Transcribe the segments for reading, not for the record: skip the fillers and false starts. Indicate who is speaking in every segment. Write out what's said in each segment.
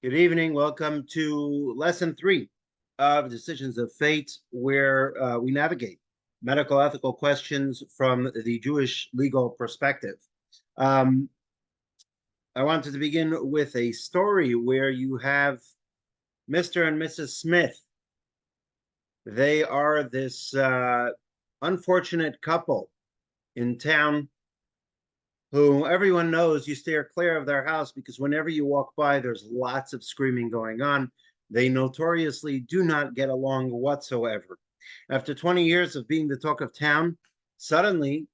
Speaker 1: Good evening. Welcome to lesson 3 of Decisions of Fate, where we navigate medical ethical questions from the Jewish legal perspective. I wanted to begin with a story where you have Mr. and Mrs. Smith. They are this unfortunate couple in town who everyone knows you steer clear of their house because whenever you walk by, there's lots of screaming going on. They notoriously do not get along whatsoever. After 20 years of being the talk of town, suddenly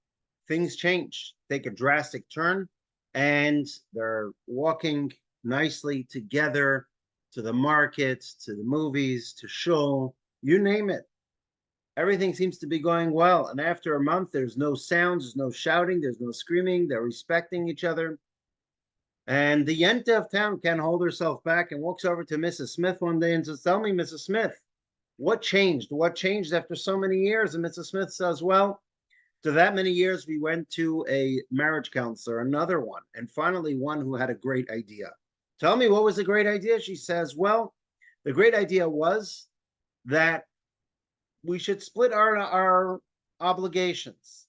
Speaker 1: things change, take a drastic turn, and they're walking nicely together to the market, to the movies, to shul, you name it. Everything seems to be going well. And after a month, there's no sounds, there's no shouting, there's no screaming. They're respecting each other. And the Yenta of town can't hold herself back and walks over to Mrs. Smith one day and says, "Tell me, Mrs. Smith, what changed? What changed after so many years?" And Mrs. Smith says, "Well, to that many years, we went to a marriage counselor, another one, and finally one who had a great idea." "Tell me, what was the great idea?" She says, "Well, the great idea was that we should split our obligations.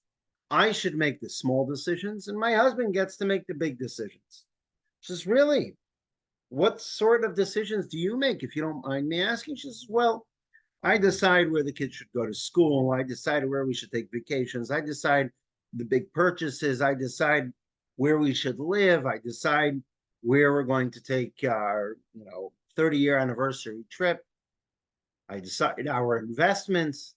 Speaker 1: I should make the small decisions, and my husband gets to make the big decisions." She says, "Really? What sort of decisions do you make, if you don't mind me asking?" She says, "Well, I decide where the kids should go to school. I decide where we should take vacations. I decide the big purchases. I decide where we should live. I decide where we're going to take our 30-year anniversary trip. I decide our investments."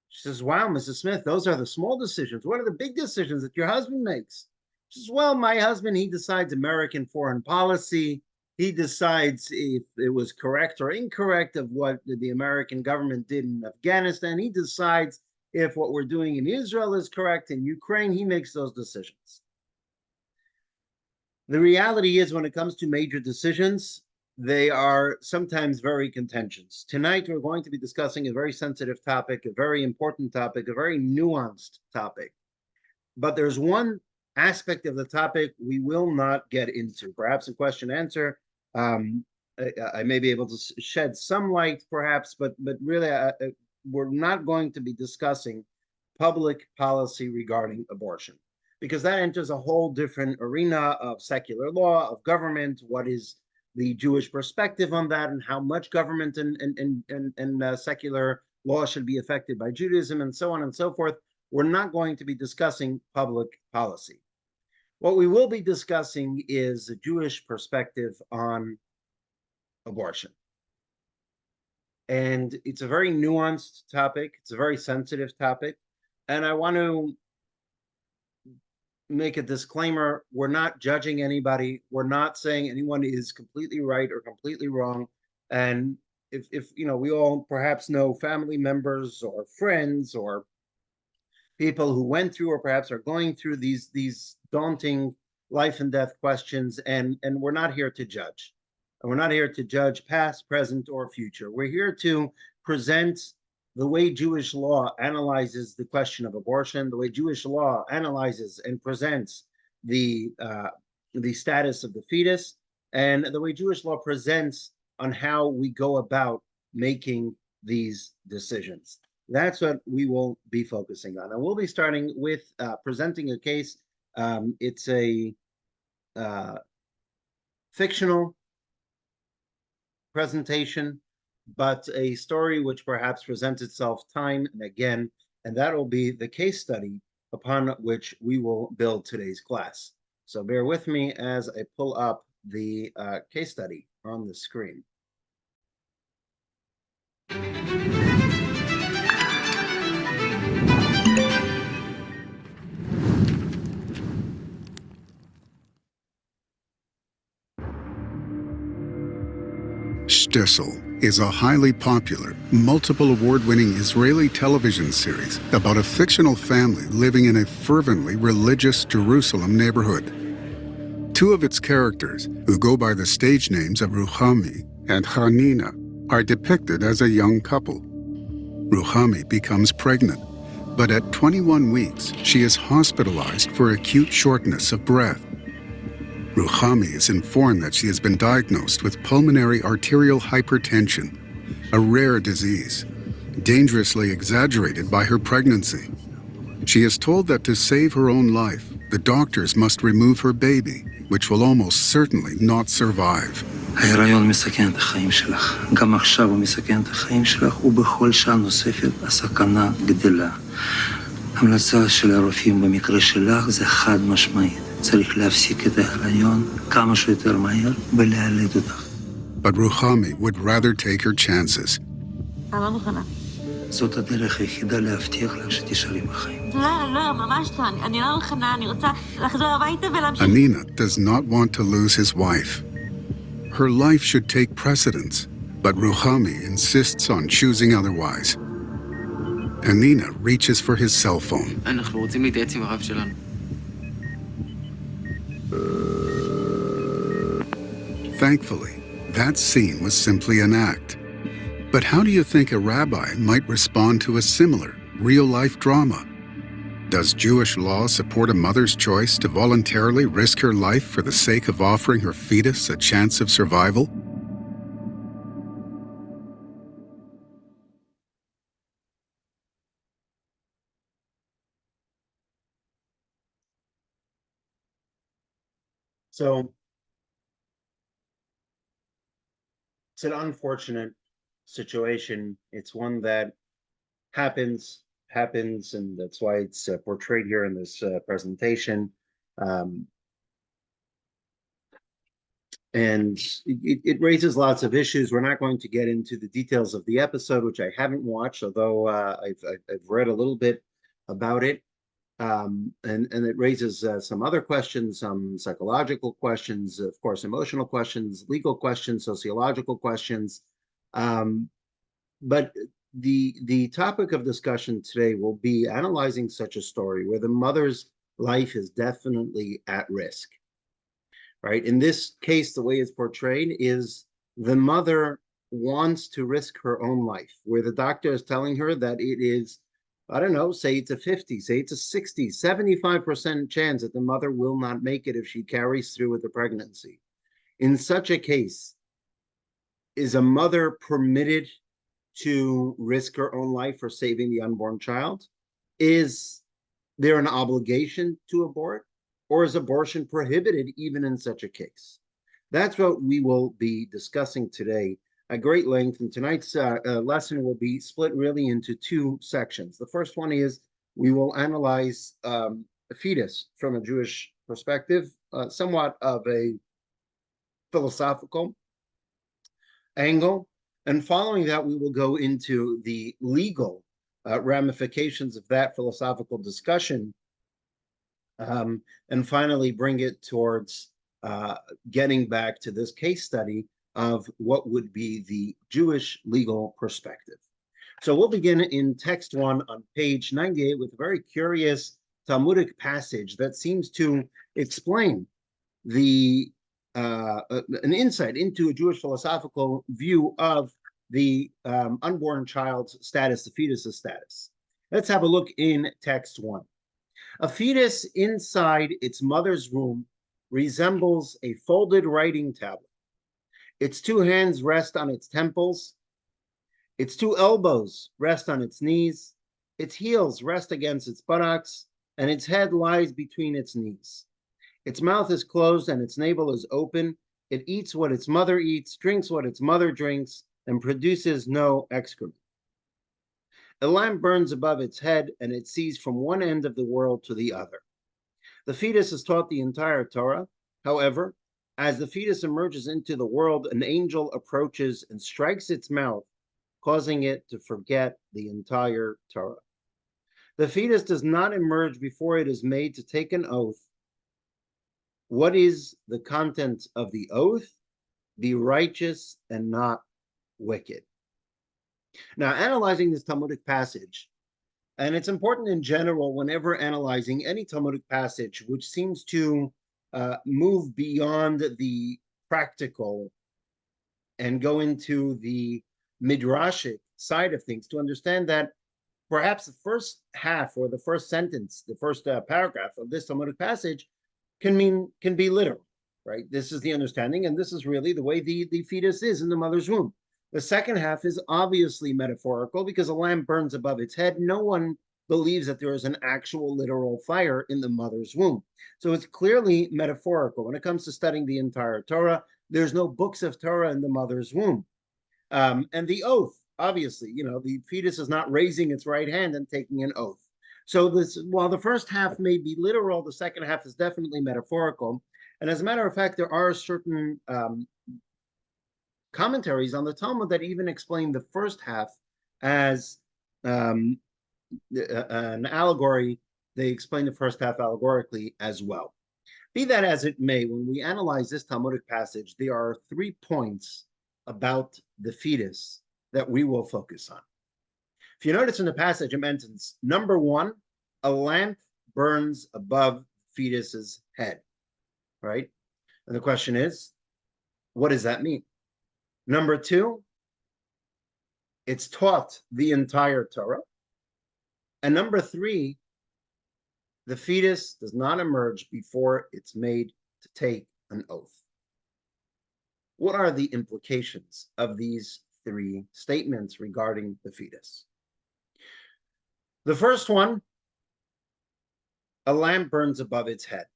Speaker 1: She says, "Wow, Mrs. Smith, those are the small decisions. What are the big decisions that your husband makes?" She says, "Well, my husband, he decides American foreign policy. He decides if it was correct or incorrect of what the American government did in Afghanistan. He decides if what we're doing in Israel is correct. In Ukraine, he makes those decisions." The reality is, when it comes to major decisions, they are sometimes very contentious. Tonight, we're going to be discussing a very sensitive topic, a very important topic, a very nuanced topic. But there's one aspect of the topic we will not get into. Perhaps a question answer. I may be able to shed some light, perhaps, but really, we're not going to be discussing public policy regarding abortion, because that enters a whole different arena of secular law, of government. What is the Jewish perspective on that, and how much government and secular law should be affected by Judaism, and so on and so forth. We're not going to be discussing public policy. What we will be discussing is a Jewish perspective on abortion. And it's a very nuanced topic. It's a very sensitive topic. And I want to make a disclaimer. We're not judging anybody. We're not saying anyone is completely right or completely wrong. And if we all perhaps know family members or friends or people who went through or perhaps are going through these daunting life and death questions, and we're not here to judge. And we're not here to judge past, present, or future. We're here to present the way Jewish law analyzes the question of abortion, the way Jewish law analyzes and presents the status of the fetus, and the way Jewish law presents on how we go about making these decisions. That's what we will be focusing on. And we'll be starting with presenting a case. It's a fictional presentation, but a story which perhaps presents itself time and again, and that will be the case study upon which we will build today's class. So bear with me as I pull up the case study on the screen.
Speaker 2: Shtisel is a highly popular, multiple award-winning Israeli television series about a fictional family living in a fervently religious Jerusalem neighborhood. Two of its characters, who go by the stage names of Ruhami and Hanina, are depicted as a young couple. Ruhami becomes pregnant, but at 21 weeks, she is hospitalized for acute shortness of breath. Ruchami is informed that she has been diagnosed with pulmonary arterial hypertension, a rare disease, dangerously exaggerated by her pregnancy. She is told that to save her own life, the doctors must remove her baby, which will almost certainly not survive.
Speaker 3: ההיריון מסכן את החיים שלך. גם עכשיו הוא מסכן את החיים שלך, ובכל שעה נוספת הסכנה גדלה. המלצה של הרופאים במקרה שלך זה חד משמעית. צריך להפסיק את ההיריון כמה שיותר מהר ולהלד אותך.
Speaker 2: But Ruchami would rather take her chances.
Speaker 4: אני לא מוכנה.
Speaker 3: זאת הדרך היחידה להבטיח לך שתישארי בחיים.
Speaker 4: לא, ממש לא. אני לא מוכנה, אני רוצה לחזור הביתה ולהמשיך.
Speaker 2: Anina does not want to lose his wife. Her life should take precedence, but Ruchami insists on choosing otherwise. Anina reaches for his cell phone.
Speaker 5: אנחנו רוצים להתייעץ עם הרב שלנו.
Speaker 2: Thankfully, that scene was simply an act. But how do you think a rabbi might respond to a similar, real-life drama? Does Jewish law support a mother's choice to voluntarily risk her life for the sake of offering her fetus a chance of survival?
Speaker 1: So it's an unfortunate situation. It's one that happens, and that's why it's portrayed here in this presentation. And it raises lots of issues. We're not going to get into the details of the episode, which I haven't watched, although I've read a little bit about it. And it raises some other questions, some psychological questions, of course, emotional questions, legal questions, sociological questions. But the topic of discussion today will be analyzing such a story where the mother's life is definitely at risk, right? In this case, the way it's portrayed is the mother wants to risk her own life, where the doctor is telling her that it is, I don't know, say it's a 50, say it's a 60, 75% chance that the mother will not make it if she carries through with the pregnancy. In such a case, is a mother permitted to risk her own life for saving the unborn child? Is there an obligation to abort? Or is abortion prohibited even in such a case? That's what we will be discussing today at great length. And tonight's lesson will be split really into two sections. The first one is we will analyze a fetus from a Jewish perspective, somewhat of a philosophical angle. And following that, we will go into the legal ramifications of that philosophical discussion. And finally, bring it towards getting back to this case study of what would be the Jewish legal perspective. So we'll begin in text 1 on page 98 with a very curious Talmudic passage that seems to explain the an insight into a Jewish philosophical view of the unborn child's status, the fetus's status. Let's have a look in text 1. A fetus inside its mother's womb resembles a folded writing tablet. Its two hands rest on its temples. Its two elbows rest on its knees. Its heels rest against its buttocks, and its head lies between its knees. Its mouth is closed and its navel is open. It eats what its mother eats, drinks what its mother drinks, and produces no excrement. A lamp burns above its head, and it sees from one end of the world to the other. The fetus is taught the entire Torah. However, as the fetus emerges into the world, an angel approaches and strikes its mouth, causing it to forget the entire Torah. The fetus does not emerge before it is made to take an oath. What is the content of the oath? Be righteous and not wicked. Now, analyzing this Talmudic passage, and it's important in general whenever analyzing any Talmudic passage which seems to move beyond the practical and go into the midrashic side of things, to understand that perhaps the first half or the first sentence, the first paragraph of this Talmudic passage can be literal, right? This is the understanding, and this is really the way the fetus is in the mother's womb. The second half is obviously metaphorical because a lamp burns above its head. No one believes that there is an actual literal fire in the mother's womb. So it's clearly metaphorical. When it comes to studying the entire Torah, there's no books of Torah in the mother's womb. And the oath, obviously, the fetus is not raising its right hand and taking an oath. So while the first half may be literal, the second half is definitely metaphorical. And as a matter of fact, there are certain commentaries on the Talmud that even explain the first half as an allegory. They explain the first half allegorically as well. Be that as it may, when we analyze this Talmudic passage, there are 3 points about the fetus that we will focus on. If you notice in the passage, it mentions, number 1, a lamp burns above the fetus's head, right? And the question is, what does that mean? Number 2, it's taught the entire Torah. And number 3, the fetus does not emerge before it's made to take an oath. What are the implications of these 3 statements regarding the fetus? The first one, a lamp burns above its head,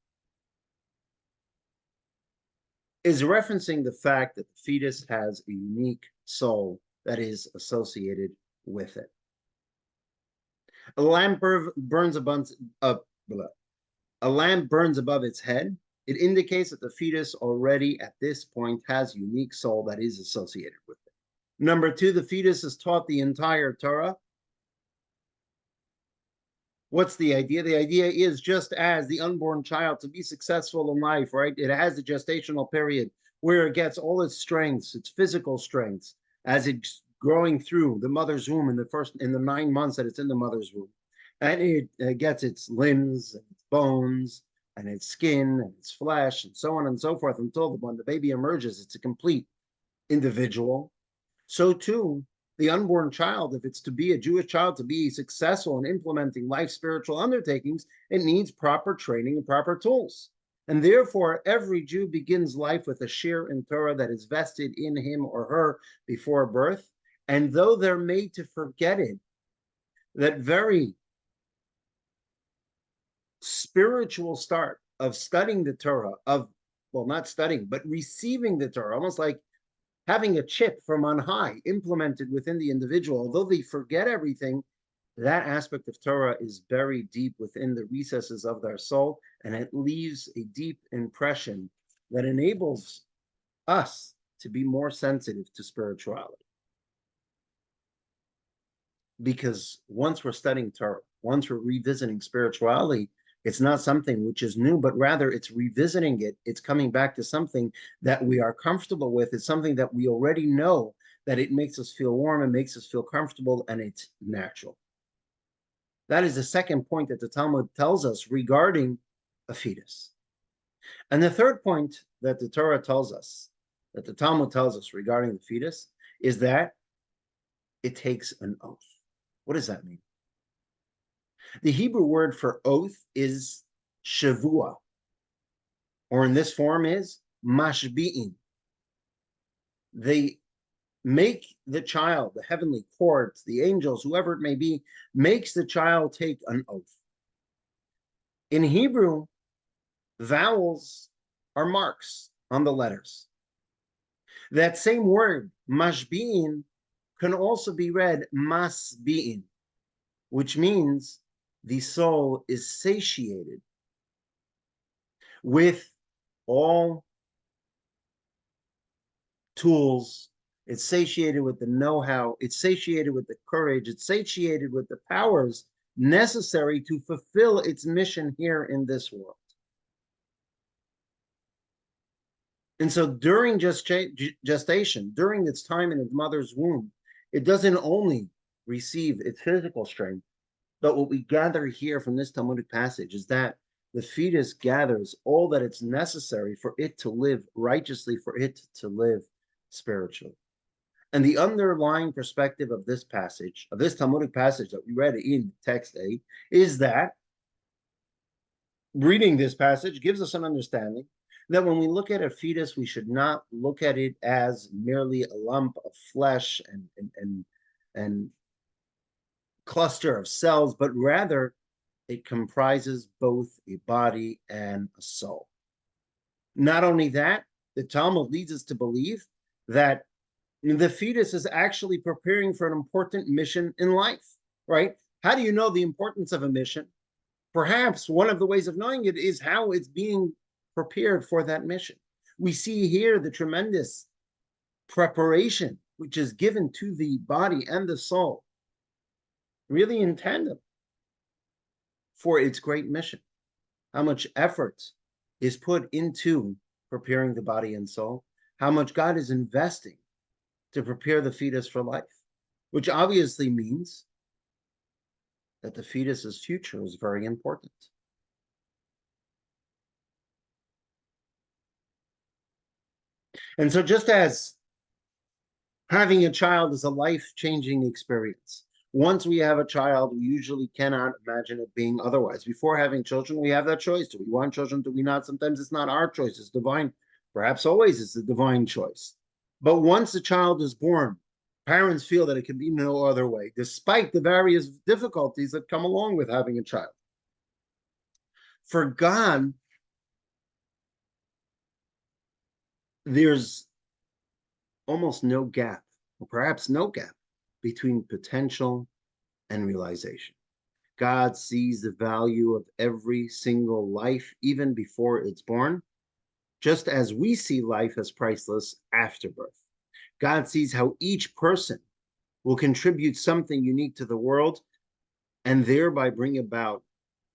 Speaker 1: is referencing the fact that the fetus has a unique soul that is associated with it. A lamp burns above its head. It indicates that the fetus already at this point has a unique soul that is associated with it. Number 2, the fetus is taught the entire Torah. What's the idea? The idea is just as the unborn child, to be successful in life, right? It has a gestational period where it gets all its strengths, its physical strengths, as it's growing through the mother's womb in the 9 months that it's in the mother's womb. And it gets its limbs and its bones and its skin and its flesh and so on and so forth until when the baby emerges, it's a complete individual. So too, the unborn child, if it's to be a Jewish child, to be successful in implementing life's spiritual undertakings, it needs proper training and proper tools. And therefore, every Jew begins life with a share in Torah that is vested in him or her before birth. And though they're made to forget it, that very spiritual start of studying the Torah, not studying, but receiving the Torah, almost like having a chip from on high implemented within the individual, although they forget everything, that aspect of Torah is buried deep within the recesses of their soul, and it leaves a deep impression that enables us to be more sensitive to spirituality. Because once we're studying Torah, once we're revisiting spirituality, it's not something which is new, but rather it's revisiting it. It's coming back to something that we are comfortable with. It's something that we already know, that it makes us feel warm and makes us feel comfortable, and it's natural. That is the second point that the Talmud tells us regarding a fetus. And the third point that the Torah tells us, that the Talmud tells us regarding the fetus, is that it takes an oath. What does that mean? The Hebrew word for oath is shavua, or in this form is mashbi'in. They make the child, the heavenly courts, the angels, whoever it may be, makes the child take an oath. In Hebrew, vowels are marks on the letters. That same word, mashbi'in, can also be read masbi'in, which means the soul is satiated with all tools. It's satiated with the know-how. It's satiated with the courage. It's satiated with the powers necessary to fulfill its mission here in this world. And so during gestation, during its time in its mother's womb, it doesn't only receive its physical strength, but what we gather here from this Talmudic passage is that the fetus gathers all that it's necessary for it to live righteously, for it to live spiritually. And the underlying perspective of this passage, of this Talmudic passage that we read in text A, is that reading this passage gives us an understanding that when we look at a fetus, we should not look at it as merely a lump of flesh and cluster of cells, but rather it comprises both a body and a soul. Not only that, the Talmud leads us to believe that the fetus is actually preparing for an important mission in life, right? How do you know the importance of a mission? Perhaps one of the ways of knowing it is how it's being prepared for that mission. We see here the tremendous preparation which is given to the body and the soul, really in tandem for its great mission. How much effort is put into preparing the body and soul, how much God is investing to prepare the fetus for life, which obviously means that the fetus's future is very important. And so just as having a child is a life-changing experience, once we have a child, we usually cannot imagine it being otherwise. Before having children, we have that choice. Do we want children? Do we not? Sometimes it's not our choice. It's divine. Perhaps always it's the divine choice. But once a child is born, parents feel that it can be no other way, despite the various difficulties that come along with having a child. For God, there's almost no gap, or perhaps no gap, between potential and realization. God sees the value of every single life even before it's born, just as we see life as priceless after birth. God sees how each person will contribute something unique to the world and thereby bring about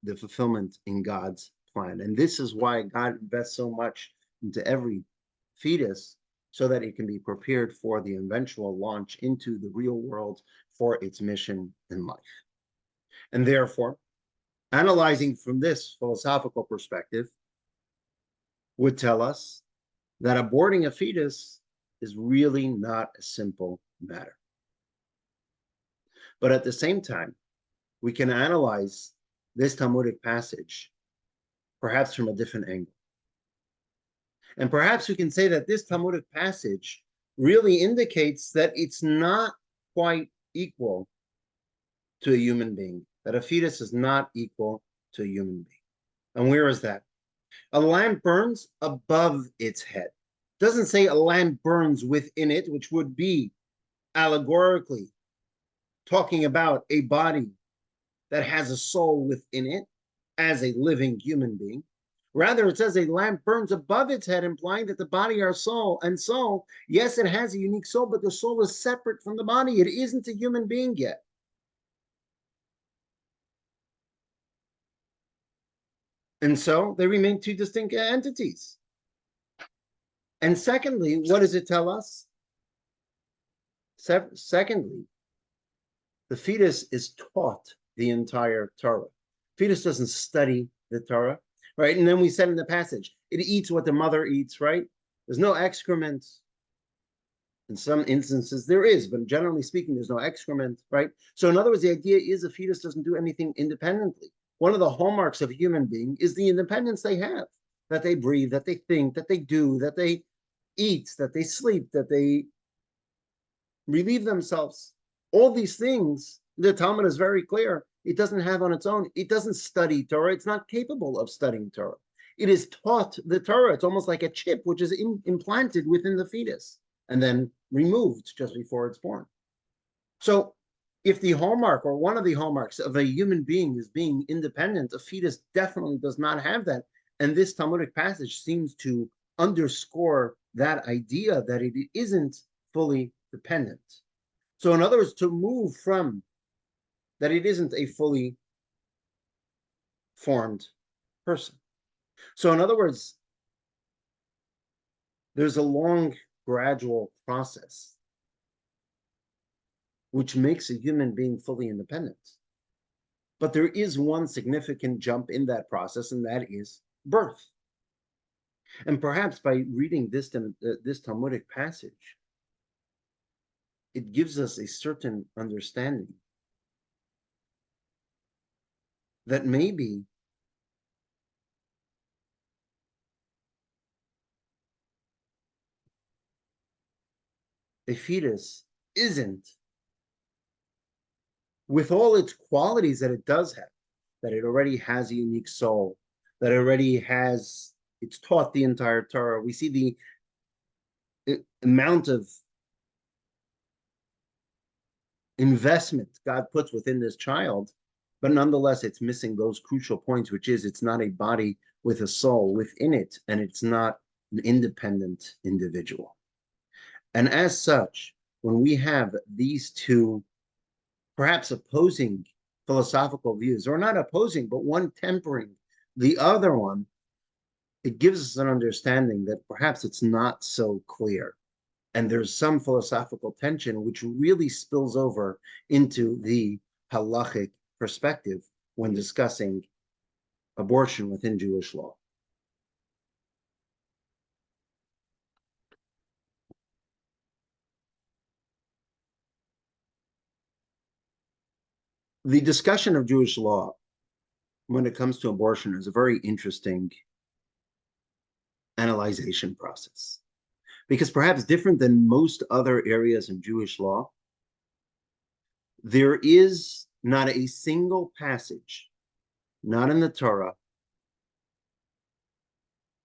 Speaker 1: the fulfillment in God's plan. And this is why God invests so much into every fetus, so that it can be prepared for the eventual launch into the real world for its mission in life. And therefore, analyzing from this philosophical perspective would tell us that aborting a fetus is really not a simple matter. But at the same time, we can analyze this Talmudic passage perhaps from a different angle. And perhaps we can say that this Talmudic passage really indicates that it's not quite equal to a human being, that a fetus is not equal to a human being. And where is that? A lamp burns above its head. It doesn't say a lamp burns within it, which would be allegorically talking about a body that has a soul within it as a living human being. Rather, it says a lamp burns above its head, implying that the body are soul. And soul, yes, it has a unique soul, but the soul is separate from the body. It isn't a human being yet. And so they remain two distinct entities. And secondly, what does it tell us? Secondly, the fetus is taught the entire Torah. Fetus doesn't study the Torah, right? And then we said in the passage, it eats what the mother eats, right? There's no excrement. In some instances, there is, but generally speaking, there's no excrement, right? So in other words, the idea is a fetus doesn't do anything independently. One of the hallmarks of a human being is the independence they have, that they breathe, that they think, that they do, that they eat, that they sleep, that they relieve themselves. All these things, the Talmud is very clear, it doesn't have on its own. It doesn't study Torah. It's not capable of studying Torah. It is taught the Torah. It's almost like a chip, which is implanted within the fetus and then removed just before it's born. So if the hallmark or one of the hallmarks of a human being is being independent, a fetus definitely does not have that. And this Talmudic passage seems to underscore that idea that it isn't fully dependent. So in other words, to move from that it isn't a fully formed person. So in other words, there's a long, gradual process which makes a human being fully independent. But there is one significant jump in that process, and that is birth. And perhaps by reading this Talmudic passage, it gives us a certain understanding that maybe a fetus isn't, with all its qualities that it does have, that it already has a unique soul, that it already has, it's taught the entire Torah. We see the amount of investment God puts within this child, but nonetheless, it's missing those crucial points, which is it's not a body with a soul within it, and it's not an independent individual. And as such, when we have these two perhaps opposing philosophical views, or not opposing, but one tempering the other one, it gives us an understanding that perhaps it's not so clear. And there's some philosophical tension which really spills over into the halachic perspective when discussing abortion within Jewish law. The discussion of Jewish law when it comes to abortion is a very interesting analyzation process, because perhaps different than most other areas in Jewish law, there is not a single passage, not in the Torah,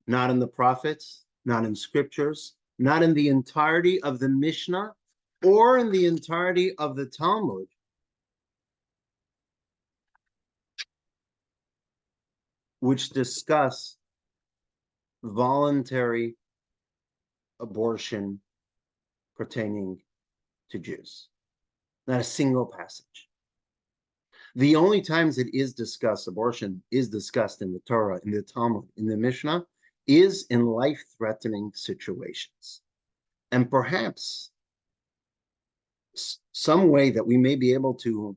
Speaker 1: not in the prophets, not in scriptures, not in the entirety of the Mishnah, or in the entirety of the Talmud, which discuss voluntary abortion pertaining to Jews. Not a single passage. The only times it is discussed, abortion is discussed in the Torah, in the Talmud, in the Mishnah, is in life-threatening situations. And perhaps some way that we may be able to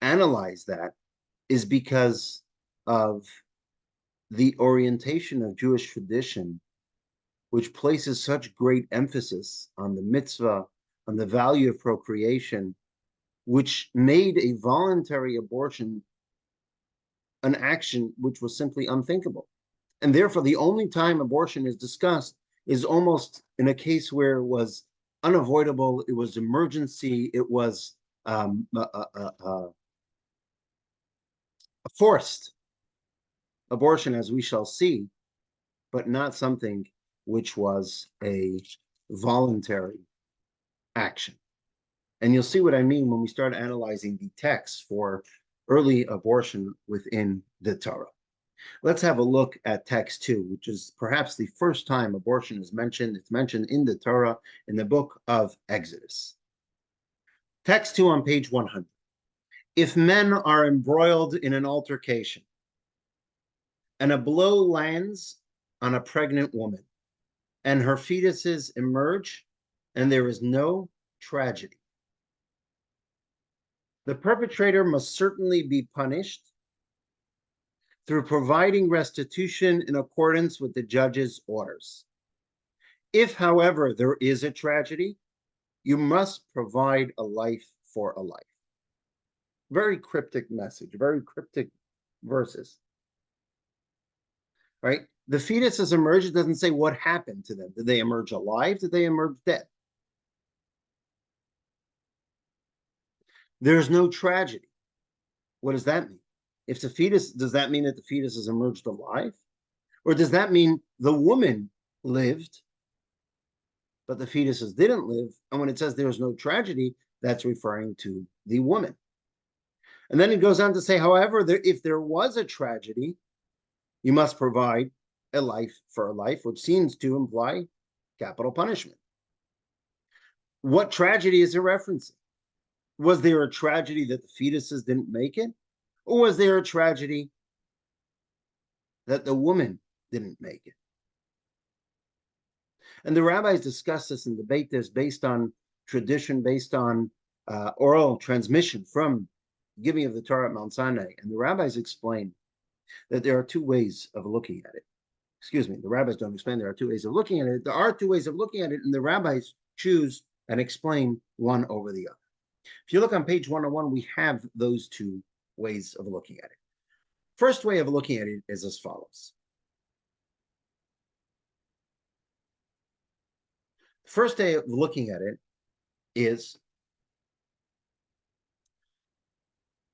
Speaker 1: analyze that is because of the orientation of Jewish tradition, which places such great emphasis on the mitzvah, on the value of procreation, which made a voluntary abortion an action which was simply unthinkable. And therefore, the only time abortion is discussed is almost in a case where it was unavoidable, it was emergency, it was a forced abortion, as we shall see, but not something which was a voluntary action. And you'll see what I mean when we start analyzing the text for early abortion within the Torah. Let's have a look at text 2, which is perhaps the first time abortion is mentioned. It's mentioned in the Torah in the book of Exodus. Text 2 on page 100. If men are embroiled in an altercation and a blow lands on a pregnant woman and her fetuses emerge and there is no tragedy, the perpetrator must certainly be punished through providing restitution in accordance with the judge's orders. If, however, there is a tragedy, you must provide a life for a life. Very cryptic message, very cryptic verses. Right? The fetuses emerge, it doesn't say what happened to them. Did they emerge alive? Did they emerge dead? There's no tragedy. What does that mean? If the fetus, does that mean that the fetus has emerged alive? Or does that mean the woman lived, but the fetuses didn't live? And when it says there's no tragedy, that's referring to the woman. And then it goes on to say, however, if there was a tragedy, you must provide a life for a life, which seems to imply capital punishment. What tragedy is it referencing? Was there a tragedy that the fetuses didn't make it? Or was there a tragedy that the woman didn't make it? And the rabbis discuss this and debate this based on tradition, based on oral transmission from giving of the Torah at Mount Sinai. And the rabbis explain that there are two ways of looking at it. Excuse me, the rabbis don't explain there are two ways of looking at it. There are two ways of looking at it, and the rabbis choose and explain one over the other. If you look on page 101, we have those two ways of looking at it. First way of looking at it is as follows. First day of looking at it is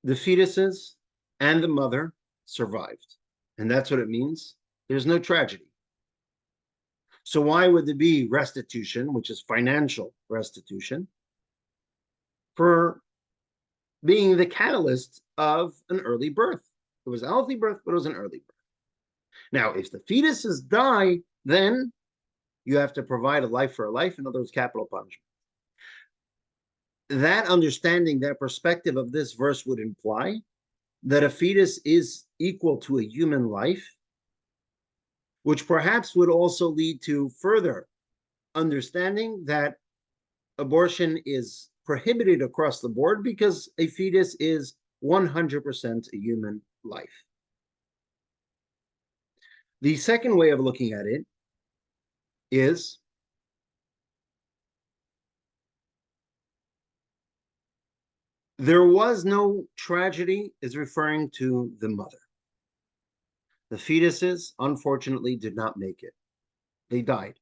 Speaker 1: the fetuses and the mother survived. And that's what it means. There's no tragedy. So why would there be restitution, which is financial restitution, for being the catalyst of an early birth? It was a healthy birth, but it was an early birth. Now, if the fetuses die, then you have to provide a life for a life, in other words, capital punishment. That understanding, that perspective of this verse would imply that a fetus is equal to a human life, which perhaps would also lead to further understanding that abortion is prohibited across the board because a fetus is 100% a human life. The second way of looking at it is there was no tragedy is referring to the mother. The fetuses, unfortunately, did not make it. They died.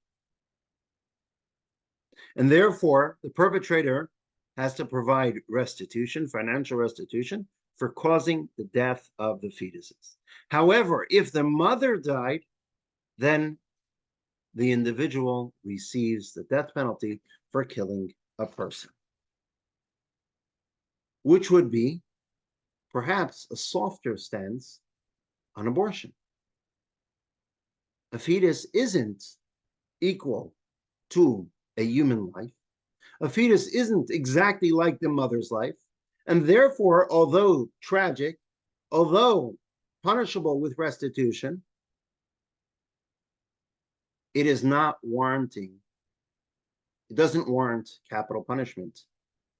Speaker 1: And therefore, the perpetrator has to provide restitution, financial restitution, for causing the death of the fetuses. However, if the mother died, then the individual receives the death penalty for killing a person, which would be perhaps a softer stance on abortion. A fetus isn't equal to a human life. A fetus isn't exactly like the mother's life. And therefore, although tragic, although punishable with restitution, it is not warranting, it doesn't warrant capital punishment.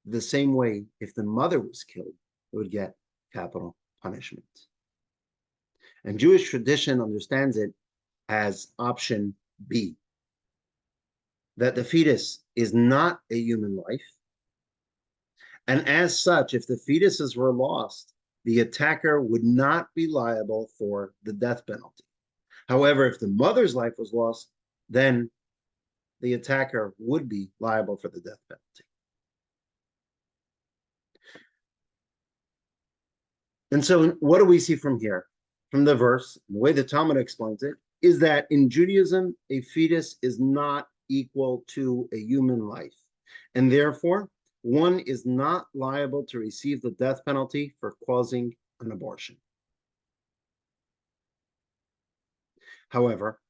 Speaker 1: The same way, if the mother was killed, it would get capital punishment. And Jewish tradition understands it as option B, that the fetus is not a human life. And as such, if the fetuses were lost, the attacker would not be liable for the death penalty. However, if the mother's life was lost, then the attacker would be liable for the death penalty. And so what do we see from here? From the verse, the way the Talmud explains it, is that in Judaism, a fetus is not equal to a human life. And therefore, one is not liable to receive the death penalty for causing an abortion. However,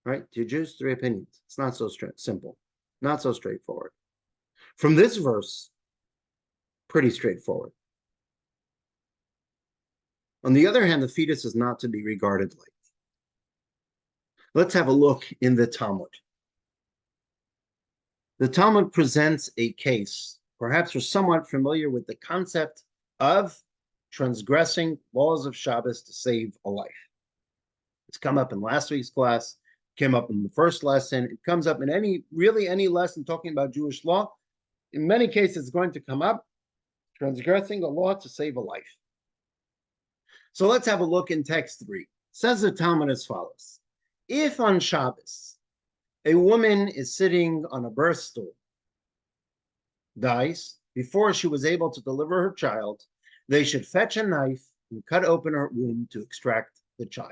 Speaker 1: right, to Jews, three opinions. It's not so simple, not so straightforward. From this verse, pretty straightforward. On the other hand, the fetus is not to be regarded like. Let's have a look in the Talmud. The Talmud presents a case. Perhaps you're somewhat familiar with the concept of transgressing laws of Shabbos to save a life. It's come up in last week's class, came up in the first lesson. It comes up in any lesson talking about Jewish law. In many cases, it's going to come up, transgressing a law to save a life. So let's have a look in text 3. It says the Talmud as follows. If on Shabbos, a woman is sitting on a birth stool, dies, before she was able to deliver her child, they should fetch a knife and cut open her womb to extract the child.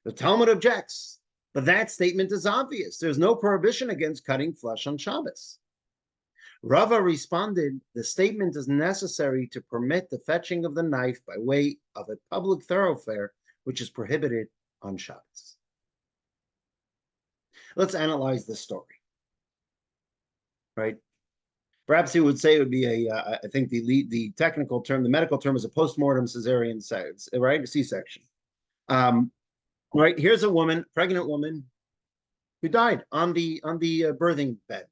Speaker 1: The Talmud objects, but that statement is obvious. There's no prohibition against cutting flesh on Shabbos. Rava responded, the statement is necessary to permit the fetching of the knife by way of a public thoroughfare, which is prohibited on Shabbos. Let's analyze this story, right? Perhaps he would say it would be I think the technical term, the medical term is a postmortem cesarean section, right? A C-section. Right, here's a woman, pregnant woman, who died on the birthing bed.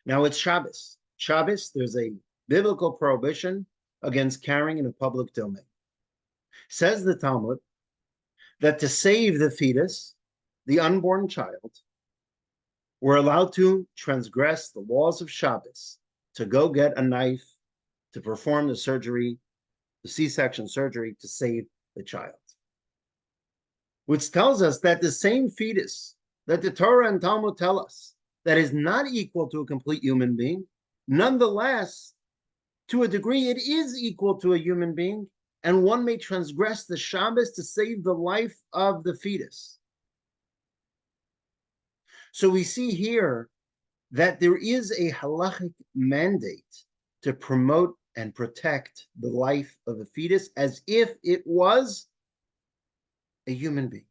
Speaker 1: Now it's Shabbos. Shabbos, there's a biblical prohibition against carrying in a public domain. Says the Talmud that to save the fetus, the unborn child, we're allowed to transgress the laws of Shabbos, to go get a knife, to perform the surgery, the C-section surgery, to save the child. Which tells us that the same fetus that the Torah and Talmud tell us that is not equal to a complete human being, nonetheless, to a degree, it is equal to a human being, and one may transgress the Shabbos to save the life of the fetus. So we see here that there is a halachic mandate to promote and protect the life of a fetus as if it was a human being.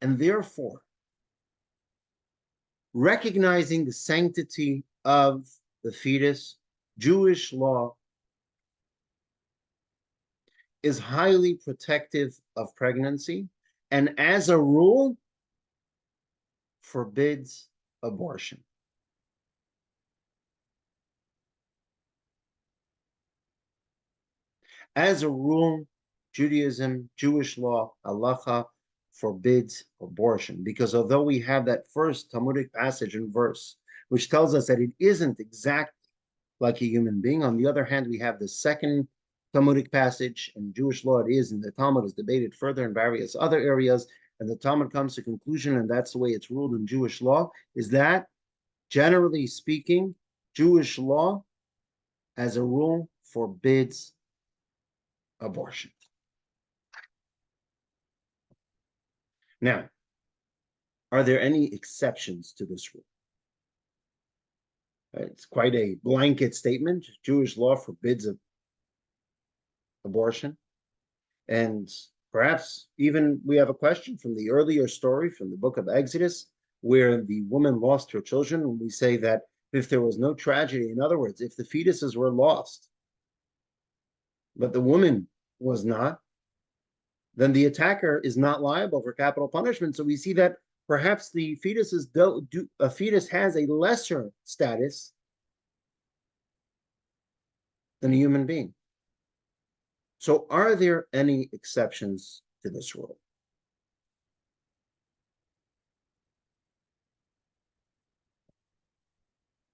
Speaker 1: And therefore, recognizing the sanctity of the fetus, Jewish law is highly protective of pregnancy, and as a rule, forbids abortion. As a rule, Judaism, Jewish law, halacha, forbids abortion, because although we have that first Talmudic passage and verse, which tells us that it isn't exactly like a human being, on the other hand, we have the second Talmudic passage, in Jewish law it is, and the Talmud is debated further in various other areas, and the Talmud comes to conclusion, and that's the way it's ruled in Jewish law, is that, generally speaking, Jewish law, as a rule, forbids abortion. Now, are there any exceptions to this rule? It's quite a blanket statement. Jewish law forbids abortion. And perhaps even we have a question from the earlier story from the book of Exodus, where the woman lost her children. And we say that if there was no tragedy, in other words, if the fetuses were lost, but the woman was not, then the attacker is not liable for capital punishment. So we see that perhaps the a fetus has a lesser status than a human being. So are there any exceptions to this rule?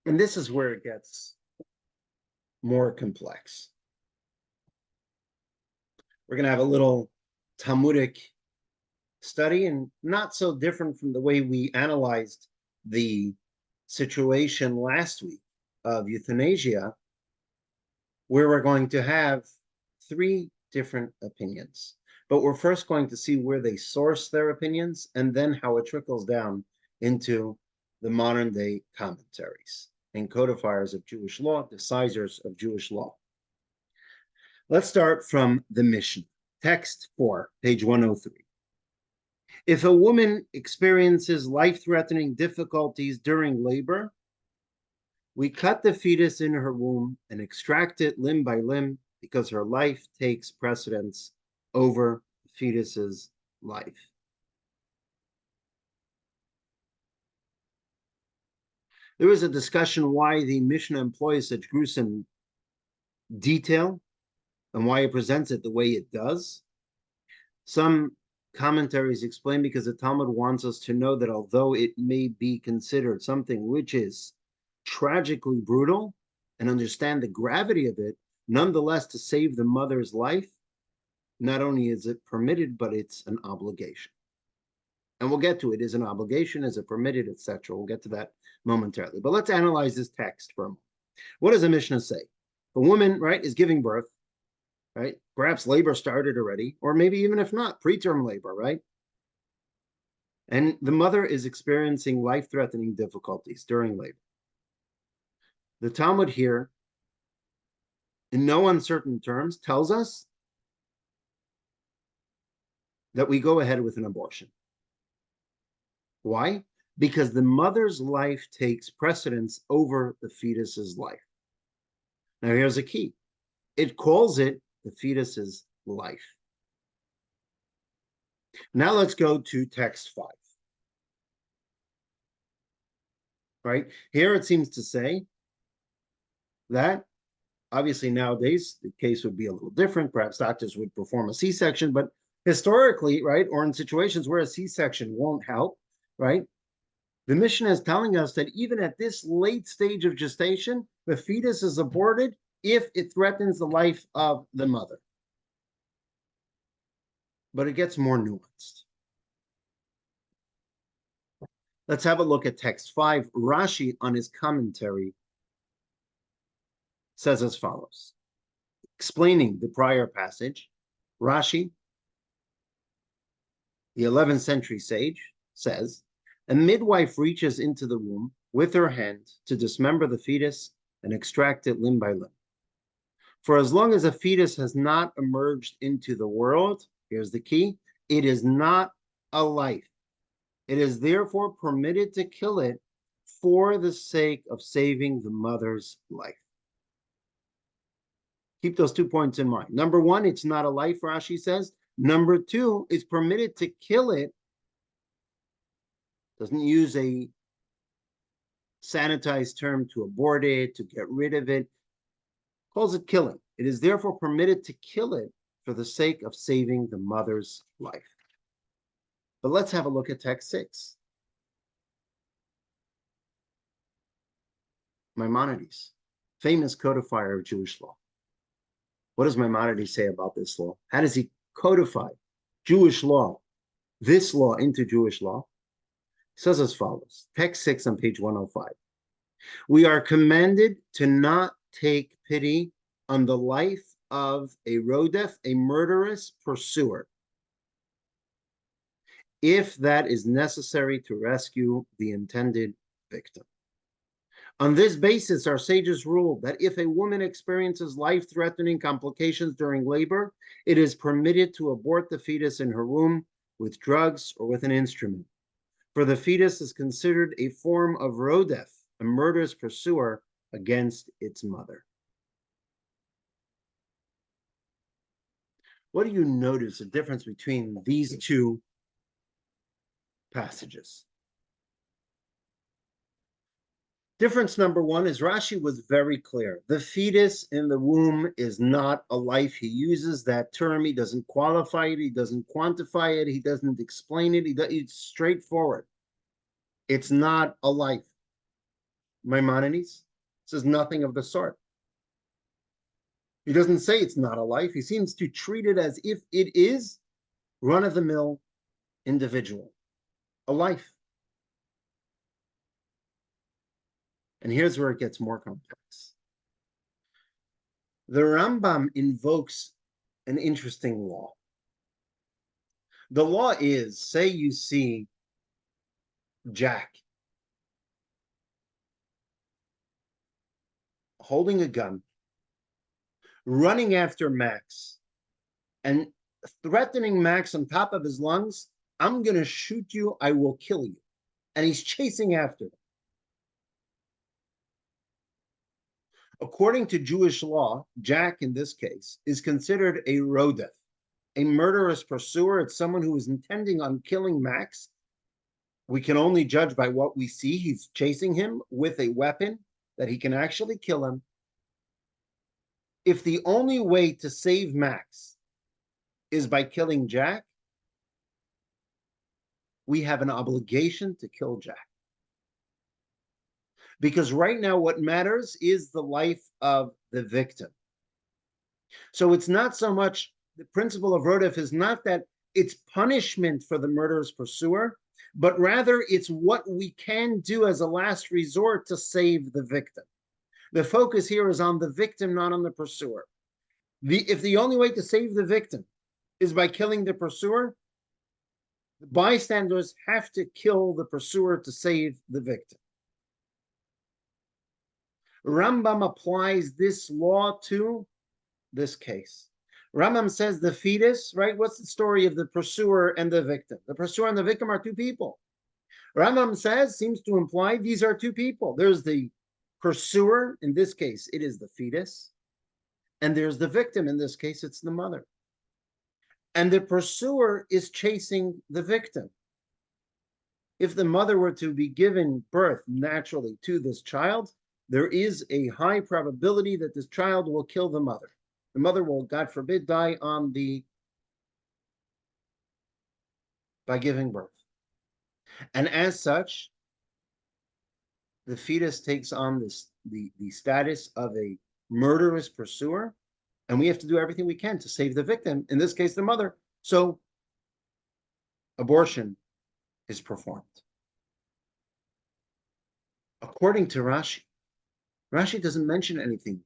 Speaker 1: And this is where it gets more complex. We're going to have a little Talmudic study, and not so different from the way we analyzed the situation last week of euthanasia, where we're going to have three different opinions. But we're first going to see where they source their opinions, and then how it trickles down into the modern day commentaries and codifiers of Jewish law, decisors of Jewish law. Let's start from the Mishnah. Text 4, page 103. If a woman experiences life-threatening difficulties during labor, we cut the fetus in her womb and extract it limb by limb, because her life takes precedence over the fetus's life. There was a discussion why the Mishnah employs such gruesome detail and why it presents it the way it does. Some commentaries explain because the Talmud wants us to know that although it may be considered something which is tragically brutal and understand the gravity of it, nonetheless, to save the mother's life, not only is it permitted, but it's an obligation. And we'll get to it. Is an obligation, is it permitted, etc. We'll get to that momentarily. But let's analyze this text for a moment. What does the Mishnah say? The woman, right, is giving birth, right? Perhaps labor started already, or maybe even if not, preterm labor, right? And the mother is experiencing life-threatening difficulties during labor. The Talmud here, in no uncertain terms, tells us that we go ahead with an abortion. Why? Because the mother's life takes precedence over the fetus's life. Now, here's a key. It calls it the fetus's life. Now let's go to text 5. Right? Here it seems to say that, obviously nowadays, the case would be a little different. Perhaps doctors would perform a C-section, but historically, right, or in situations where a C-section won't help, right, the Mishnah is telling us that even at this late stage of gestation, the fetus is aborted if it threatens the life of the mother. but it gets more nuanced. Let's have a look at text 5. Rashi, on his commentary, says as follows. Explaining the prior passage, Rashi, the 11th century sage, says, a midwife reaches into the womb with her hand to dismember the fetus and extract it limb by limb. For as long as a fetus has not emerged into the world, here's the key, it is not a life. It is therefore permitted to kill it for the sake of saving the mother's life. Keep those 2 points in mind. Number one, it's not a life, Rashi says. Number two, it's permitted to kill it. Doesn't use a sanitized term to abort it, to get rid of it. Calls it killing. It is therefore permitted to kill it for the sake of saving the mother's life. But let's have a look at text 6. Maimonides, famous codifier of Jewish law. What does Maimonides say about this law? How does he codify Jewish law, this law, into Jewish law? He says as follows, text 6 on page 105. We are commanded to not take pity on the life of a rodef, a murderous pursuer, if that is necessary to rescue the intended victim. On this basis, our sages ruled that if a woman experiences life-threatening complications during labor, it is permitted to abort the fetus in her womb with drugs or with an instrument. For the fetus is considered a form of rodef, a murderous pursuer against its mother. What do you notice the difference between these two passages? Difference number one is Rashi was very clear. The fetus in the womb is not a life. He uses that term. He doesn't qualify it. He doesn't quantify it. He doesn't explain it. It's straightforward. It's not a life. Maimonides says nothing of the sort. He doesn't say it's not a life. He seems to treat it as if it is run-of-the-mill individual, a life. And here's where it gets more complex. The Rambam invokes an interesting law. The law is, say you see Jack holding a gun, running after Max, and threatening Max on top of his lungs, I'm going to shoot you, I will kill you. And he's chasing after him. According to Jewish law, Jack, in this case, is considered a rodef, a murderous pursuer. It's someone who is intending on killing Max. We can only judge by what we see. He's chasing him with a weapon that he can actually kill him. If the only way to save Max is by killing Jack, we have an obligation to kill Jack. Because right now what matters is the life of the victim. So it's not so much, the principle of rodef is not that it's punishment for the murderous pursuer, but rather it's what we can do as a last resort to save the victim. The focus here is on the victim, not on the pursuer. If the only way to save the victim is by killing the pursuer, the bystanders have to kill the pursuer to save the victim. Rambam applies this law to this case. Rambam says the fetus, right? What's the story of the pursuer and the victim? The pursuer and the victim are two people. Rambam says, seems to imply these are two people. There's the pursuer, in this case, it is the fetus. And there's the victim, in this case, it's the mother. And the pursuer is chasing the victim. If the mother were to be given birth naturally to this child, there is a high probability that this child will kill the mother. The mother will, God forbid, die by giving birth. And as such, the fetus takes on the status of a murderous pursuer, and we have to do everything we can to save the victim, in this case, the mother. So abortion is performed. According to Rashi, Rashi doesn't mention anything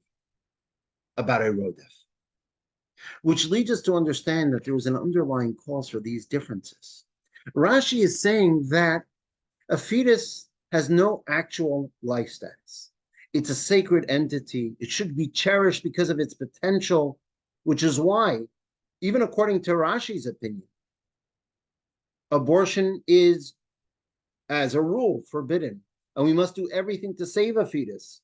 Speaker 1: about a rodef, which leads us to understand that there was an underlying cause for these differences. Rashi is saying that a fetus has no actual life status. It's a sacred entity. It should be cherished because of its potential, which is why, even according to Rashi's opinion, abortion is, as a rule, forbidden, and we must do everything to save a fetus,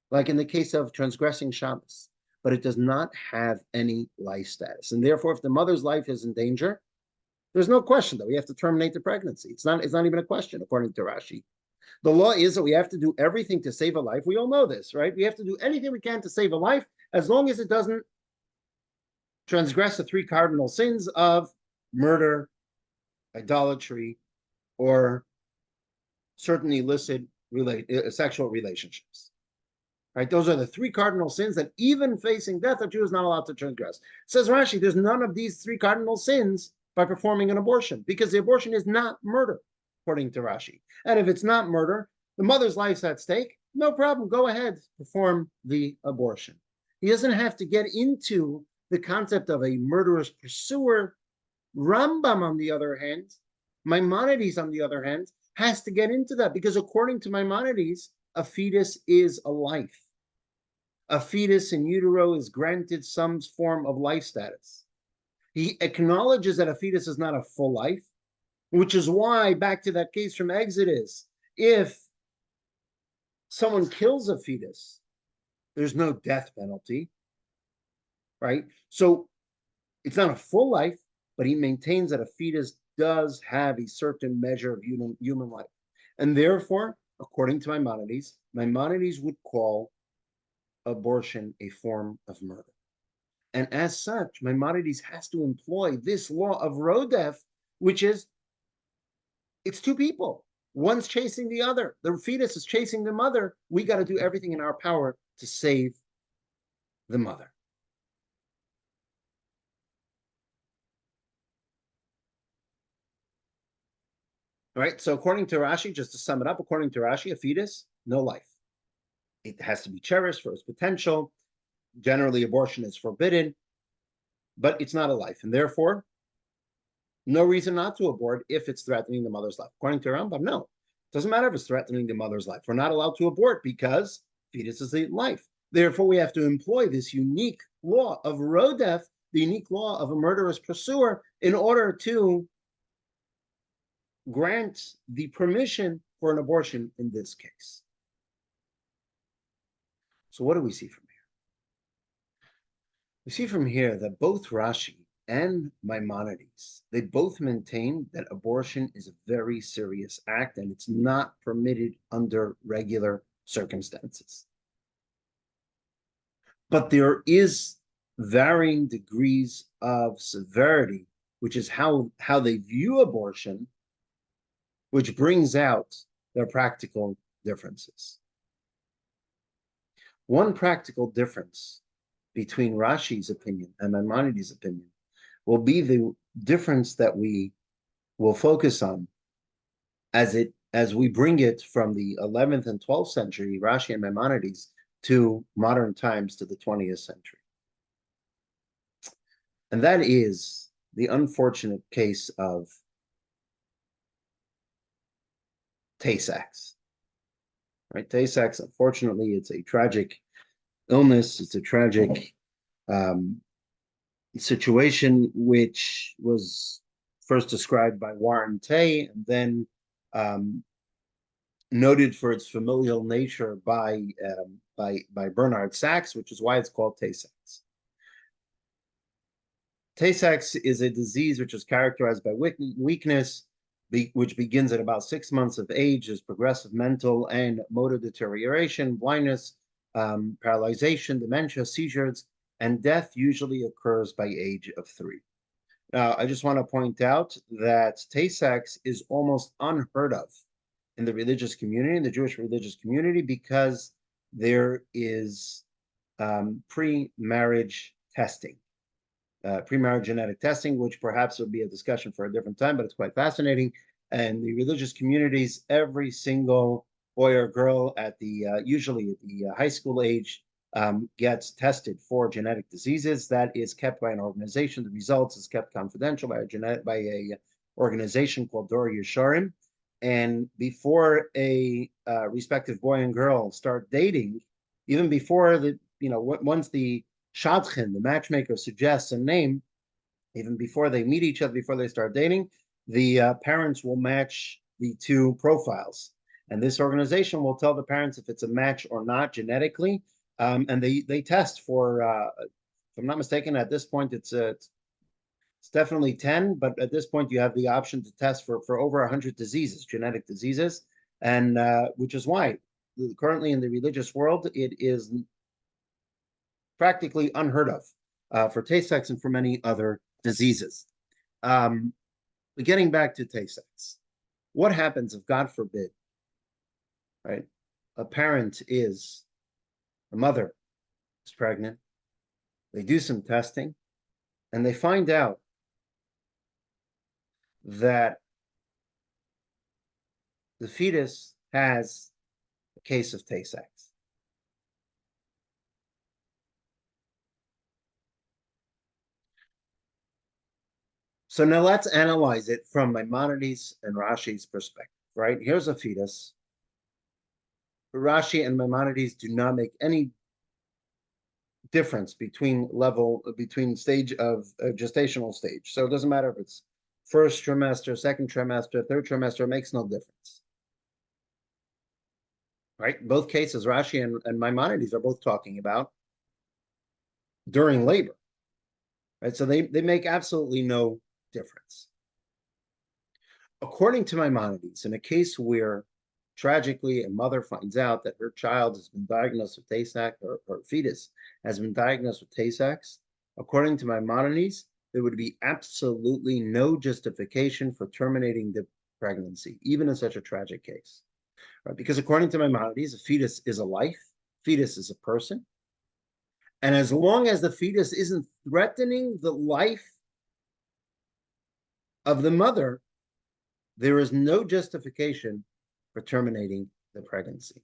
Speaker 1: like in the case of transgressing Shabbos. But it does not have any life status, and therefore, if the mother's life is in danger, there's no question that we have to terminate the pregnancy. It's not even a question, according to Rashi. The law is that we have to do everything to save a life. We all know this, right? We have to do anything we can to save a life, as long as it doesn't transgress the three cardinal sins of murder, idolatry, or certain illicit sexual relationships. Right? Those are the three cardinal sins that even facing death, a Jew is not allowed to transgress. Says Rashi, there's none of these three cardinal sins by performing an abortion, because the abortion is not murder, according to Rashi. And if it's not murder, the mother's life's at stake, no problem, go ahead, perform the abortion. He doesn't have to get into the concept of a murderous pursuer. Rambam, on the other hand, Maimonides, on the other hand, has to get into that, because according to Maimonides, a fetus is a life. A fetus in utero is granted some form of life status. He acknowledges that a fetus is not a full life, which is why, back to that case from Exodus, if someone kills a fetus, there's no death penalty, right? So it's not a full life, but he maintains that a fetus does have a certain measure of human life. And therefore, according to Maimonides, Maimonides would call abortion a form of murder. And as such, Maimonides has to employ this law of rodef, which is, it's two people. One's chasing the other. The fetus is chasing the mother. We got to do everything in our power to save the mother. All right, so according to Rashi, just to sum it up, according to Rashi, a fetus, no life. It has to be cherished for its potential. Generally, abortion is forbidden, but it's not a life, and therefore, no reason not to abort if it's threatening the mother's life. According to Rambam, no. It doesn't matter if it's threatening the mother's life. We're not allowed to abort because fetus is a life. Therefore, we have to employ this unique law of rodef, the unique law of a murderous pursuer, in order to grant the permission for an abortion in this case. So what do we see from here? We see from here that both Rashi and Maimonides, they both maintain that abortion is a very serious act and it's not permitted under regular circumstances. But there is varying degrees of severity, which is how they view abortion, which brings out their practical differences. One practical difference between Rashi's opinion and Maimonides' opinion will be the difference that we will focus on as we bring it from the 11th and 12th century, Rashi and Maimonides, to modern times, to the 20th century. And that is the unfortunate case of Tay-Sachs. Right? Tay-Sachs, unfortunately, it's a tragic illness. It's a tragic situation, which was first described by Warren Tay and then noted for its familial nature by Bernard Sachs, which is why it's called Tay-Sachs. Tay-Sachs is a disease which is characterized by weakness, which begins at about 6 months of age, is progressive mental and motor deterioration, blindness, paralyzation, dementia, seizures, and death usually occurs by age of 3. Now, I just want to point out that Tay-Sachs is almost unheard of in the religious community, in the Jewish religious community, because there is pre-marriage testing. pre-marriage genetic testing, which perhaps would be a discussion for a different time, but it's quite fascinating. And the religious communities, every single boy or girl at the usually at the high school age gets tested for genetic diseases. That is kept by an organization. The results is kept confidential by a organization called Dor Yesharim. And before a respective boy and girl start dating, even before once the shadchan, the matchmaker, suggests a name, even before they meet each other, before they start dating, the parents will match the two profiles. And this organization will tell the parents if it's a match or not genetically. And they test for, if I'm not mistaken, at this point, it's definitely 10, but at this point, you have the option to test for over 100 diseases, genetic diseases, and which is why currently in the religious world, it is practically unheard of for Tay-Sachs and for many other diseases. Getting back to Tay-Sachs, what happens if, God forbid, right, a mother is pregnant, they do some testing, and they find out that the fetus has a case of Tay-Sachs. So now let's analyze it from Maimonides and Rashi's perspective, right? Here's a fetus. Rashi and Maimonides do not make any difference between stage of gestational stage. So it doesn't matter if it's first trimester, second trimester, third trimester, it makes no difference. Right? Both cases, Rashi and Maimonides are both talking about during labor. Right? So they make absolutely no difference. According to Maimonides, in a case where tragically a mother finds out that her child has been diagnosed with Tay-Sachs, or fetus has been diagnosed with Tay-Sachs, according to Maimonides, there would be absolutely no justification for terminating the pregnancy, even in such a tragic case. Right? Because according to Maimonides, a fetus is a life, fetus is a person. And as long as the fetus isn't threatening the life of the mother, there is no justification for terminating the pregnancy.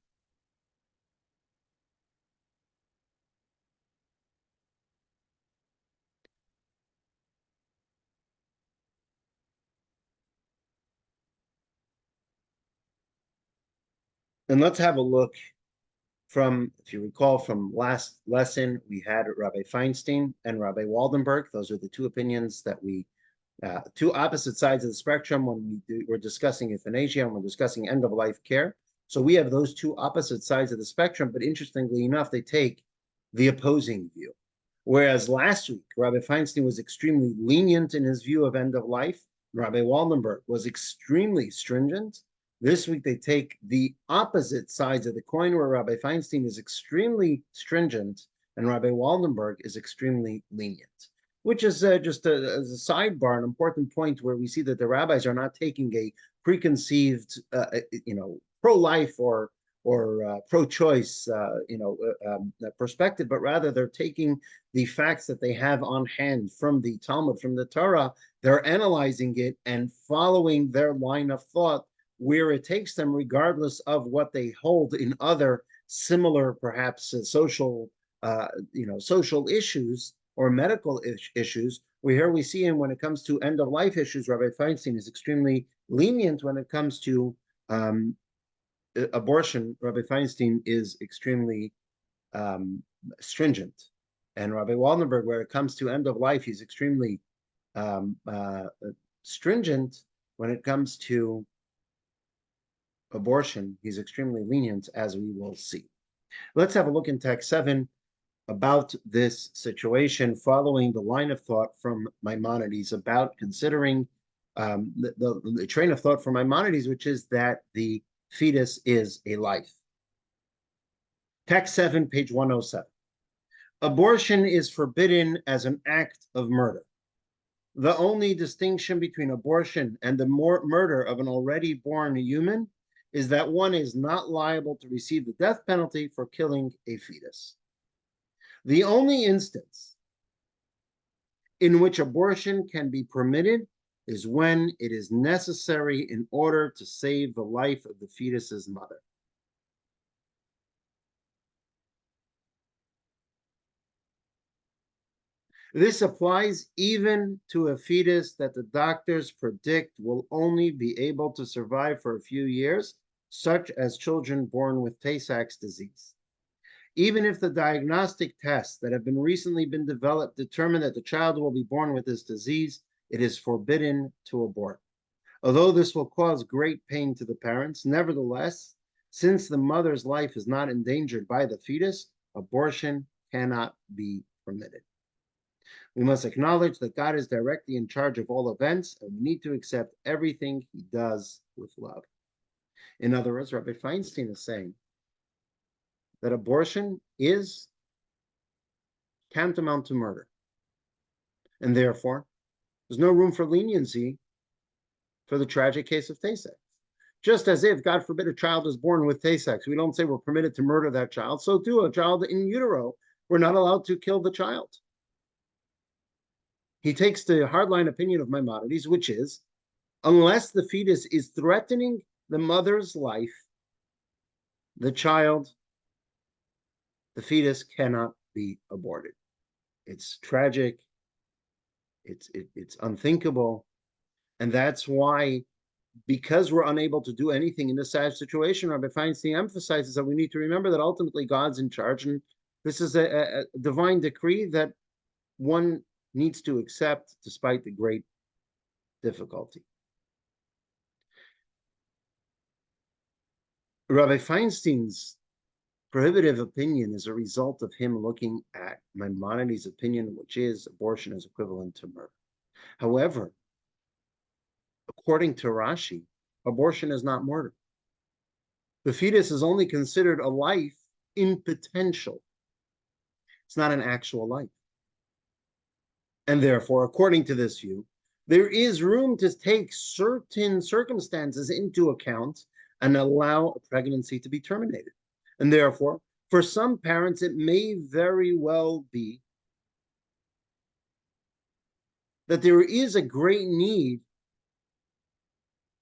Speaker 1: And let's have a look from, if you recall from last lesson, we had Rabbi Feinstein and Rabbi Waldenberg. Those are the two opinions that two opposite sides of the spectrum when we're discussing euthanasia and we're discussing end-of-life care. So we have those two opposite sides of the spectrum, but interestingly enough, they take the opposing view. Whereas last week, Rabbi Feinstein was extremely lenient in his view of end-of-life, Rabbi Waldenberg was extremely stringent. This week, they take the opposite sides of the coin, where Rabbi Feinstein is extremely stringent and Rabbi Waldenberg is extremely lenient, which is just as a sidebar, an important point where we see that the rabbis are not taking a preconceived, pro-life or pro-choice, perspective, but rather they're taking the facts that they have on hand from the Talmud, from the Torah, they're analyzing it and following their line of thought where it takes them, regardless of what they hold in other similar, perhaps social issues or medical issues. Here we see him when it comes to end-of-life issues. Rabbi Feinstein is extremely lenient when it comes to abortion. Rabbi Feinstein is extremely stringent, and Rabbi Waldenberg, where it comes to end-of-life, he's extremely stringent. When it comes to abortion, he's extremely lenient, as we will see. Let's have a look in text 7 about this situation, following the line of thought from Maimonides about considering the train of thought from Maimonides, which is that the fetus is a life. Text 7, page 107. Abortion is forbidden as an act of murder. The only distinction between abortion and the murder of an already born human is that one is not liable to receive the death penalty for killing a fetus. The only instance in which abortion can be permitted is when it is necessary in order to save the life of the fetus's mother. This applies even to a fetus that the doctors predict will only be able to survive for a few years, such as children born with Tay-Sachs disease. Even if the diagnostic tests that have recently been developed determine that the child will be born with this disease, it is forbidden to abort. Although this will cause great pain to the parents, nevertheless, since the mother's life is not endangered by the fetus, abortion cannot be permitted. We must acknowledge that God is directly in charge of all events, and we need to accept everything he does with love. In other words, Rabbi Feinstein is saying that abortion is tantamount to murder. And therefore, there's no room for leniency for the tragic case of Tay-Sachs. Just as if, God forbid, a child is born with Tay-Sachs, we don't say we're permitted to murder that child. So too, a child in utero, we're not allowed to kill the child. He takes the hardline opinion of Maimonides, which is, unless the fetus is threatening the mother's life, the fetus cannot be aborted. It's tragic. It's unthinkable. And that's why, because we're unable to do anything in this sad situation, Rabbi Feinstein emphasizes that we need to remember that ultimately God's in charge, and this is a divine decree that one needs to accept despite the great difficulty. Rabbi Feinstein's prohibitive opinion is a result of him looking at Maimonides' opinion, which is abortion is equivalent to murder. However, according to Rashi, abortion is not murder. The fetus is only considered a life in potential. It's not an actual life. And therefore, according to this view, there is room to take certain circumstances into account and allow a pregnancy to be terminated. And therefore, for some parents, it may very well be that there is a great need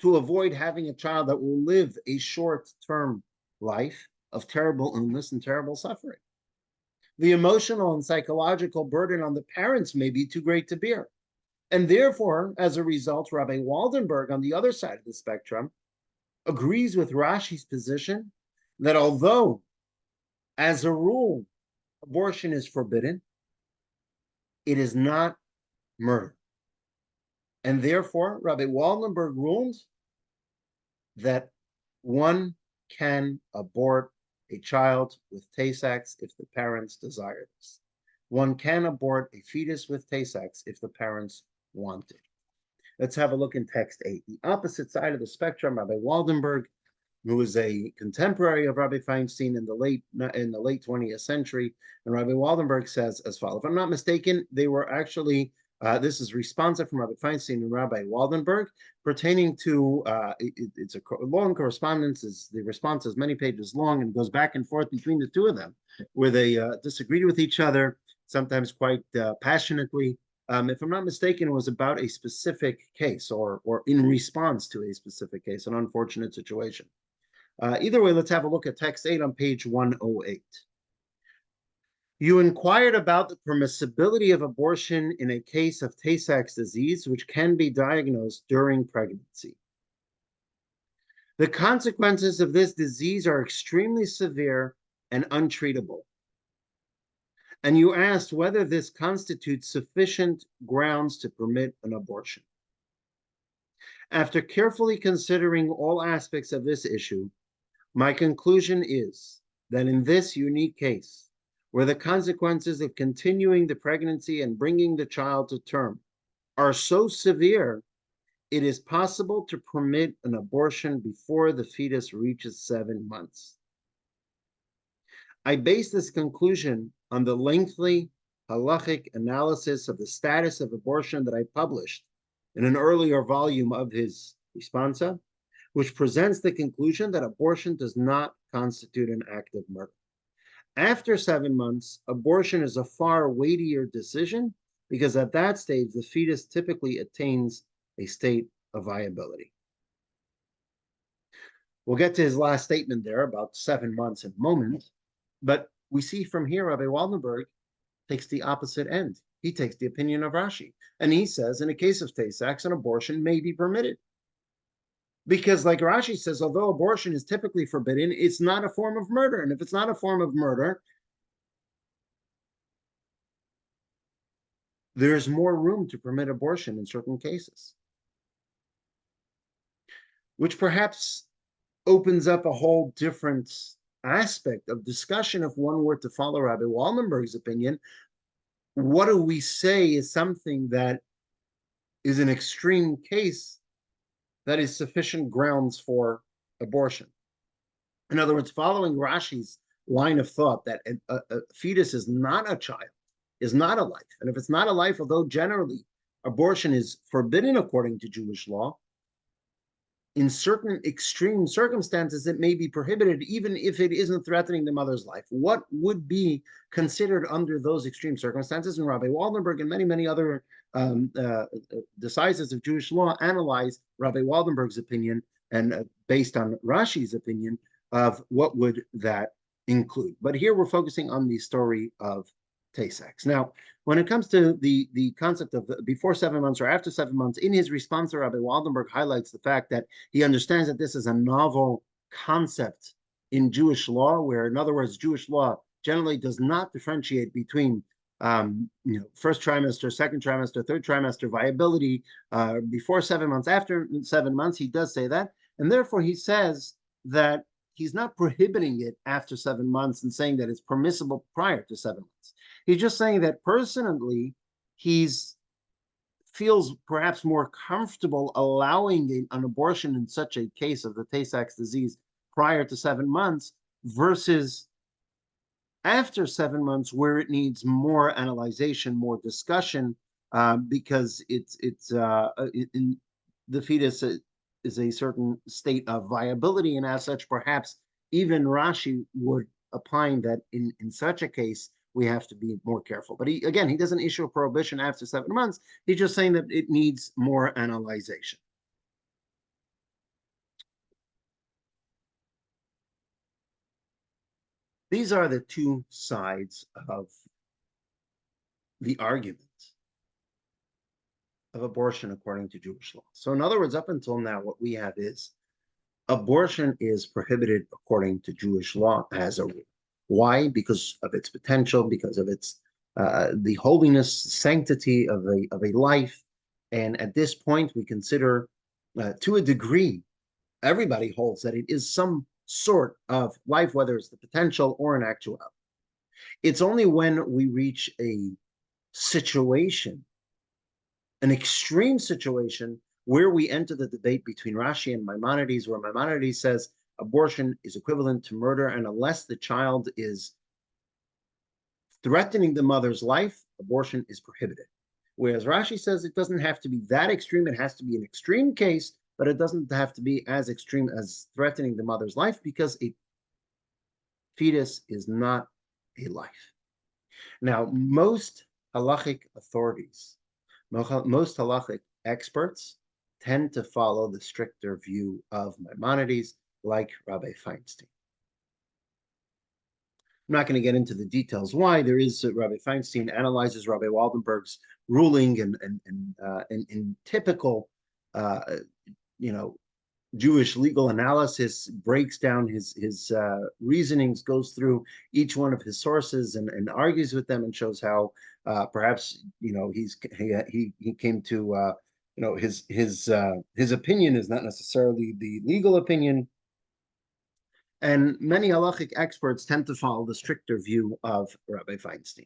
Speaker 1: to avoid having a child that will live a short-term life of terrible illness and terrible suffering. The emotional and psychological burden on the parents may be too great to bear. And therefore, as a result, Rabbi Waldenberg, on the other side of the spectrum, agrees with Rashi's position that although, as a rule, abortion is forbidden, it is not murder. And therefore, Rabbi Waldenberg ruled that one can abort a child with Tay-Sachs if the parents desire this. One can abort a fetus with Tay-Sachs if the parents want it. Let's have a look in text 8. The opposite side of the spectrum, Rabbi Waldenberg, who was a contemporary of Rabbi Feinstein in the late 20th century, and Rabbi Waldenberg says as follows. If I'm not mistaken, they were actually this is responsive from Rabbi Feinstein and Rabbi Waldenberg pertaining to, it's a long correspondence. The response is many pages long and goes back and forth between the two of them, where they disagreed with each other, sometimes quite passionately. If I'm not mistaken, it was about a specific case or in response to a specific case, an unfortunate situation. Either way, let's have a look at text 8 on page 108. You inquired about the permissibility of abortion in a case of Tay-Sachs disease, which can be diagnosed during pregnancy. The consequences of this disease are extremely severe and untreatable. And you asked whether this constitutes sufficient grounds to permit an abortion. After carefully considering all aspects of this issue, my conclusion is that in this unique case, where the consequences of continuing the pregnancy and bringing the child to term are so severe, it is possible to permit an abortion before the fetus reaches 7 months. I base this conclusion on the lengthy halachic analysis of the status of abortion that I published in an earlier volume of his responsa, which presents the conclusion that abortion does not constitute an act of murder. After 7 months, abortion is a far weightier decision because at that stage, the fetus typically attains a state of viability. We'll get to his last statement there about 7 months in a moment, but we see from here Rabbi Waldenberg takes the opposite end. He takes the opinion of Rashi, and he says in a case of Tay-Sachs, an abortion may be permitted. Because like Rashi says, although abortion is typically forbidden, it's not a form of murder. And if it's not a form of murder, there's more room to permit abortion in certain cases, which perhaps opens up a whole different aspect of discussion. If one were to follow Rabbi Waldenberg's opinion, what do we say is something that is an extreme case that is sufficient grounds for abortion? In other words, following Rashi's line of thought that a fetus is not a child, is not a life. And if it's not a life, although generally abortion is forbidden according to Jewish law, in certain extreme circumstances, it may be prohibited, even if it isn't threatening the mother's life. What would be considered under those extreme circumstances? And Rabbi Waldenberg and many, many other decisors of Jewish law analyze Rabbi Waldenberg's opinion and based on Rashi's opinion of what would that include. But here we're focusing on the story of Tay-Sachs. Now, when it comes to the concept of before 7 months or after 7 months, in his response, Rabbi Waldenberg highlights the fact that he understands that this is a novel concept in Jewish law, where, in other words, Jewish law generally does not differentiate between first trimester, second trimester, third trimester viability before 7 months, after 7 months. He does say that, and therefore he says that he's not prohibiting it after 7 months and saying that it's permissible prior to 7 months. He's just saying that personally, feels perhaps more comfortable allowing an abortion in such a case of the Tay-Sachs disease prior to 7 months versus after 7 months, where it needs more analyzation, more discussion, because the fetus is a certain state of viability, and as such, perhaps even Rashi would opine that in such a case, we have to be more careful. But he doesn't issue a prohibition after 7 months. He's just saying that it needs more analyzation. These are the two sides of the argument of abortion according to Jewish law. So in other words, up until now, what we have is abortion is prohibited according to Jewish law as a rule. Why? Because of its potential, because of its the holiness, sanctity of a life. And at this point, we consider, to a degree, everybody holds that it is some sort of life, whether it's the potential or an actuality. It's only when we reach a situation, an extreme situation, where we enter the debate between Rashi and Maimonides, where Maimonides says abortion is equivalent to murder, and unless the child is threatening the mother's life, abortion is prohibited. Whereas Rashi says it doesn't have to be that extreme. It has to be an extreme case, but it doesn't have to be as extreme as threatening the mother's life, because a fetus is not a life. Now, most halachic authorities, most halachic experts tend to follow the stricter view of Maimonides, like Rabbi Feinstein. I'm not going to get into the details why. There is Rabbi Feinstein analyzes Rabbi Waldenberg's ruling, and in typical Jewish legal analysis, breaks down his reasonings, goes through each one of his sources and argues with them, and shows how perhaps he came to his opinion is not necessarily the legal opinion. And many halachic experts tend to follow the stricter view of Rabbi Feinstein.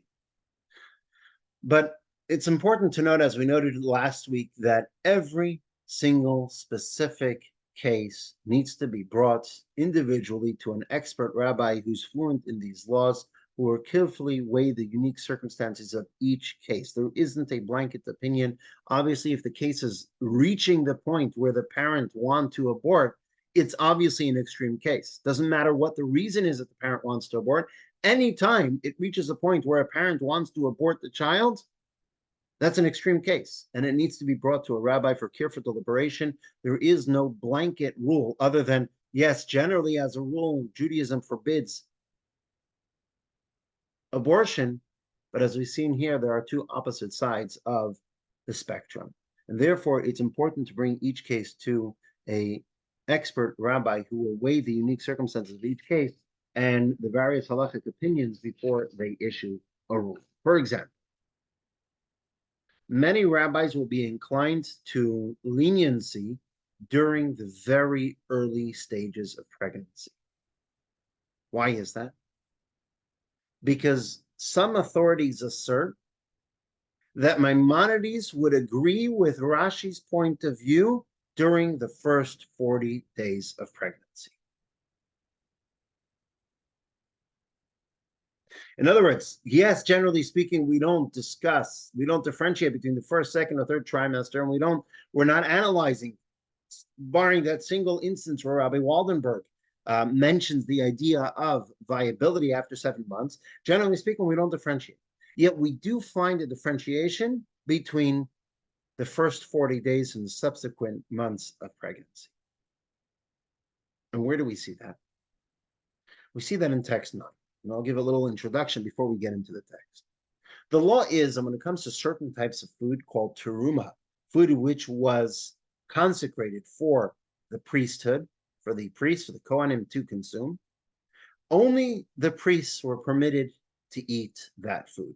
Speaker 1: But it's important to note, as we noted last week, that every single specific case needs to be brought individually to an expert rabbi who's fluent in these laws, who will carefully weigh the unique circumstances of each case. There isn't a blanket opinion. Obviously, if the case is reaching the point where the parent wants to abort, it's obviously an extreme case. Doesn't matter what the reason is that the parent wants to abort. Anytime it reaches a point where a parent wants to abort the child, That's an extreme case, and it needs to be brought to a rabbi for careful deliberation. There is no blanket rule other than, yes, generally as a rule, Judaism forbids abortion, but as we've seen here, there are two opposite sides of the spectrum. And therefore, it's important to bring each case to an expert rabbi who will weigh the unique circumstances of each case and the various halachic opinions before they issue a rule. For example, many rabbis will be inclined to leniency during the very early stages of pregnancy. Why is that? Because some authorities assert that Maimonides would agree with Rashi's point of view during the first 40 days of pregnancy. In other words, yes, generally speaking, we don't differentiate between the first, second, or third trimester, and we're not analyzing, barring that single instance where Rabbi Waldenberg mentions the idea of viability after 7 months. Generally speaking, we don't differentiate. Yet we do find a differentiation between the first 40 days and the subsequent months of pregnancy. And where do we see that? We see that in text 9. And I'll give a little introduction before we get into the text. The law is, and when it comes to certain types of food called teruma, food which was consecrated for the priesthood, for the priests, for the Kohanim to consume, only the priests were permitted to eat that food.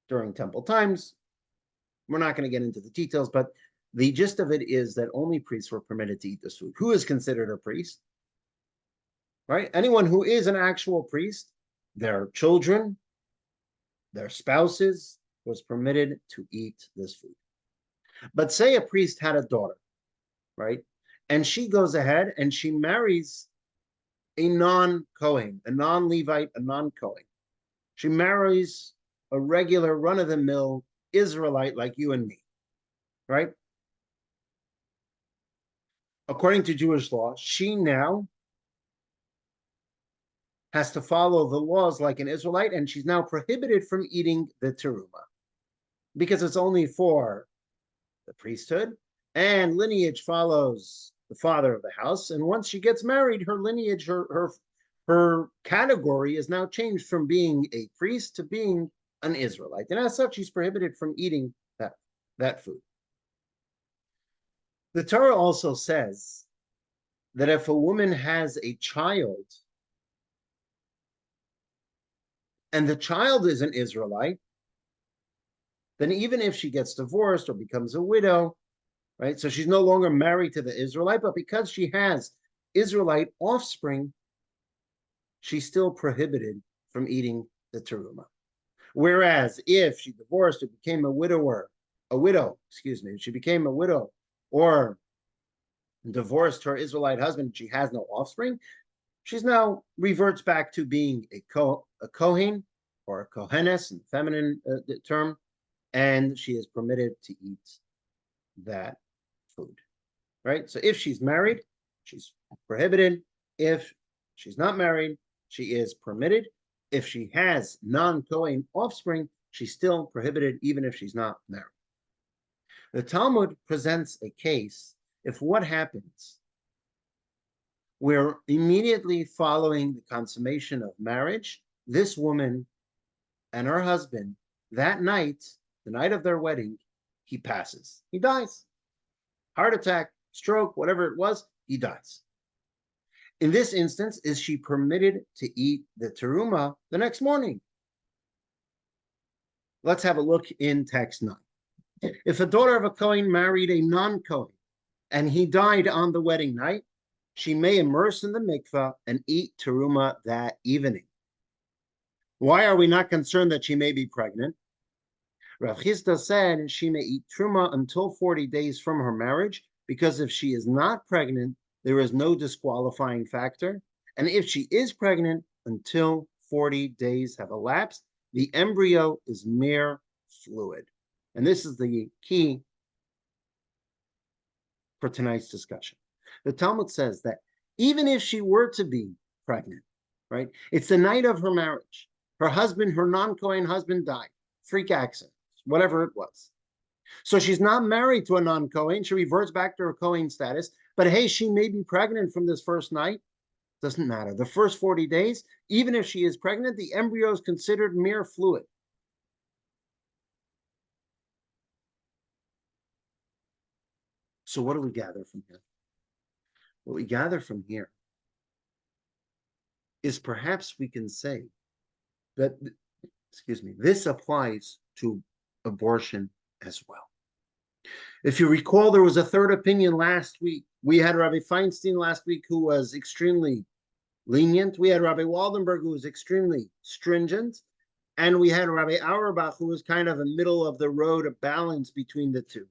Speaker 1: During temple times, we're not going to get into the details, but the gist of it is that only priests were permitted to eat this food. Who is considered a priest? Right? Anyone who is an actual priest, their children, their spouses, was permitted to eat this food. But say a priest had a daughter, right? And she goes ahead and she marries a non-Kohen, a non-Levite, a non-Kohen. She marries a regular run-of-the-mill Israelite like you and me, right? According to Jewish law, she now has to follow the laws like an Israelite, and she's now prohibited from eating the teruma because it's only for the priesthood, and lineage follows the father of the house. And once she gets married, her lineage, her category is now changed from being a priest to being an Israelite. And as such, she's prohibited from eating that food. The Torah also says that if a woman has a child and the child is an Israelite, then even if she gets divorced or becomes a widow, right? So she's no longer married to the Israelite, but because she has Israelite offspring, she's still prohibited from eating the teruma. Whereas if she divorced or became she became a widow or divorced her Israelite husband, she has no offspring, she's now reverts back to being a Kohen or a Kohenes in the feminine term, and she is permitted to eat that food, right? So if she's married, she's prohibited. If she's not married, she is permitted. If she has non-Kohen offspring, she's still prohibited even if she's not married. The Talmud presents a case if what happens where immediately following the consummation of marriage, this woman and her husband, that night, the night of their wedding, he passes. He dies. Heart attack, stroke, whatever it was, he dies. In this instance, is she permitted to eat the teruma the next morning? Let's have a look in text 9. If a daughter of a Kohen married a non-Kohen and he died on the wedding night, she may immerse in the mikveh and eat teruma that evening. Why are we not concerned that she may be pregnant? Rav Chisda said she may eat teruma until 40 days from her marriage, because if she is not pregnant, there is no disqualifying factor. And if she is pregnant, until 40 days have elapsed, the embryo is mere fluid. And this is the key for tonight's discussion. The Talmud says that even if she were to be pregnant, right, it's the night of her marriage. Her husband, her non-Kohen husband died, freak accident, whatever it was. So she's not married to a non-Kohen. She reverts back to her Kohen status. But hey, she may be pregnant from this first night. Doesn't matter. The first 40 days, even if she is pregnant, the embryo is considered mere fluid. So what do we gather from here? What we gather from here is perhaps we can say that, this applies to abortion as well. If you recall, there was a third opinion last week. We had Rabbi Feinstein last week who was extremely lenient. We had Rabbi Waldenberg who was extremely stringent. And we had Rabbi Auerbach who was kind of a middle of the road, a balance between the two.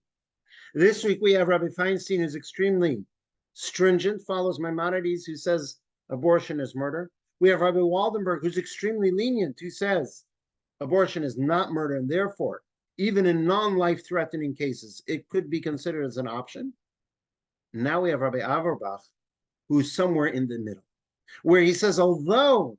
Speaker 1: This week we have Rabbi Feinstein who's extremely stringent, follows Maimonides, who says abortion is murder. We have Rabbi Waldenberg who's extremely lenient, who says abortion is not murder, and therefore, even in non-life-threatening cases, it could be considered as an option. Now we have Rabbi Auerbach, who's somewhere in the middle, where he says, although,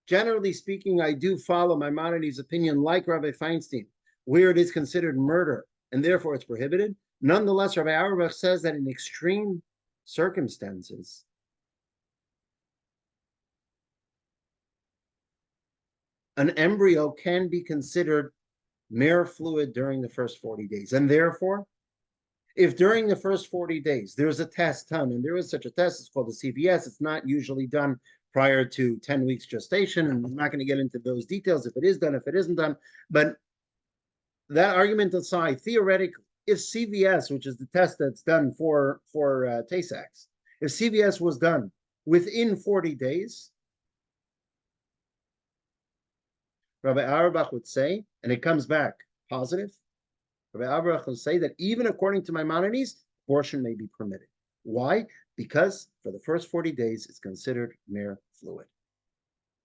Speaker 1: generally speaking, I do follow Maimonides' opinion like Rabbi Feinstein, where it is considered murder, and therefore it's prohibited, nonetheless, Rabbi Auerbach says that in extreme circumstances, an embryo can be considered mere fluid during the first 40 days. And therefore, if during the first 40 days there's a test done, and there is such a test, it's called a CVS, it's not usually done prior to 10 weeks gestation, and I'm not going to get into those details if it is done, if it isn't done, but that argument aside, theoretically, if CVS, which is the test that's done for Tay-Sachs, if CVS was done within 40 days, Rabbi Auerbach would say, and it comes back positive, Rabbi Auerbach will say that even according to Maimonides, abortion may be permitted. Why? Because for the first 40 days, it's considered mere fluid.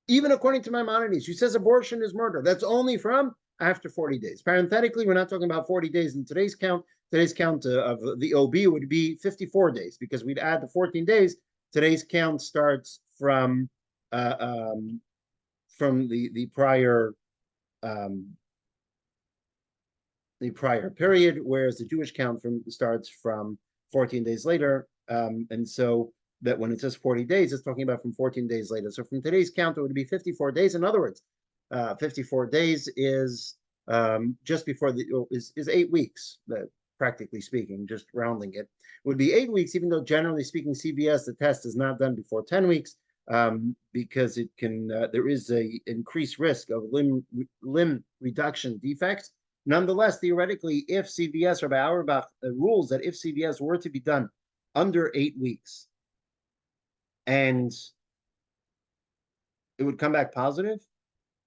Speaker 1: Even according to Maimonides, who says abortion is murder, that's only from after 40 days. Parenthetically, we're not talking about 40 days in today's count. Today's count of the OB would be 54 days because we'd add the 14 days. Today's count starts from the prior period, whereas the Jewish count starts from 14 days later. And so that when it says 40 days, it's talking about from 14 days later. So from today's count, it would be 54 days. In other words, 54 days is just before is 8 weeks, practically speaking, just rounding it. Would be 8 weeks, even though generally speaking, CBS, the test is not done before 10 weeks. Because it can, there is a increased risk of limb reduction defects. Nonetheless, theoretically, if CVS, Rabbi Auerbach rules that if CVS were to be done under 8 weeks, and it would come back positive,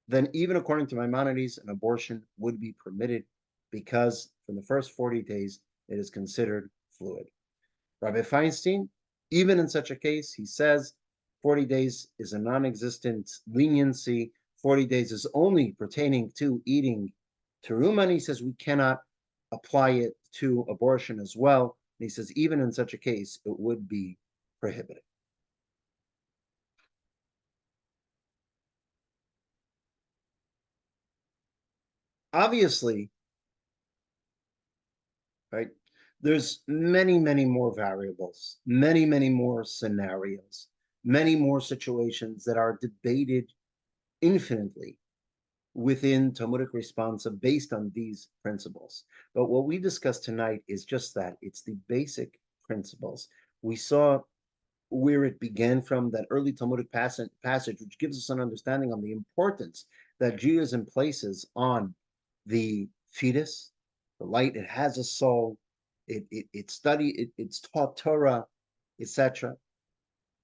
Speaker 1: then even according to Maimonides, an abortion would be permitted because from the first 40 days, it is considered fluid. Rabbi Feinstein, even in such a case, he says, 40 days is a non-existent leniency. 40 days is only pertaining to eating teruma, and he says we cannot apply it to abortion as well. And he says even in such a case, it would be prohibited. Obviously, right, there's many, many more variables, many, many more scenarios, many more situations that are debated infinitely within Talmudic responsa based on these principles. But what we discussed tonight is just that. It's the basic principles. We saw where it began from, that early Talmudic passage, which gives us an understanding on the importance that Judaism places on the fetus, the light. It has a soul. It's taught Torah, etc.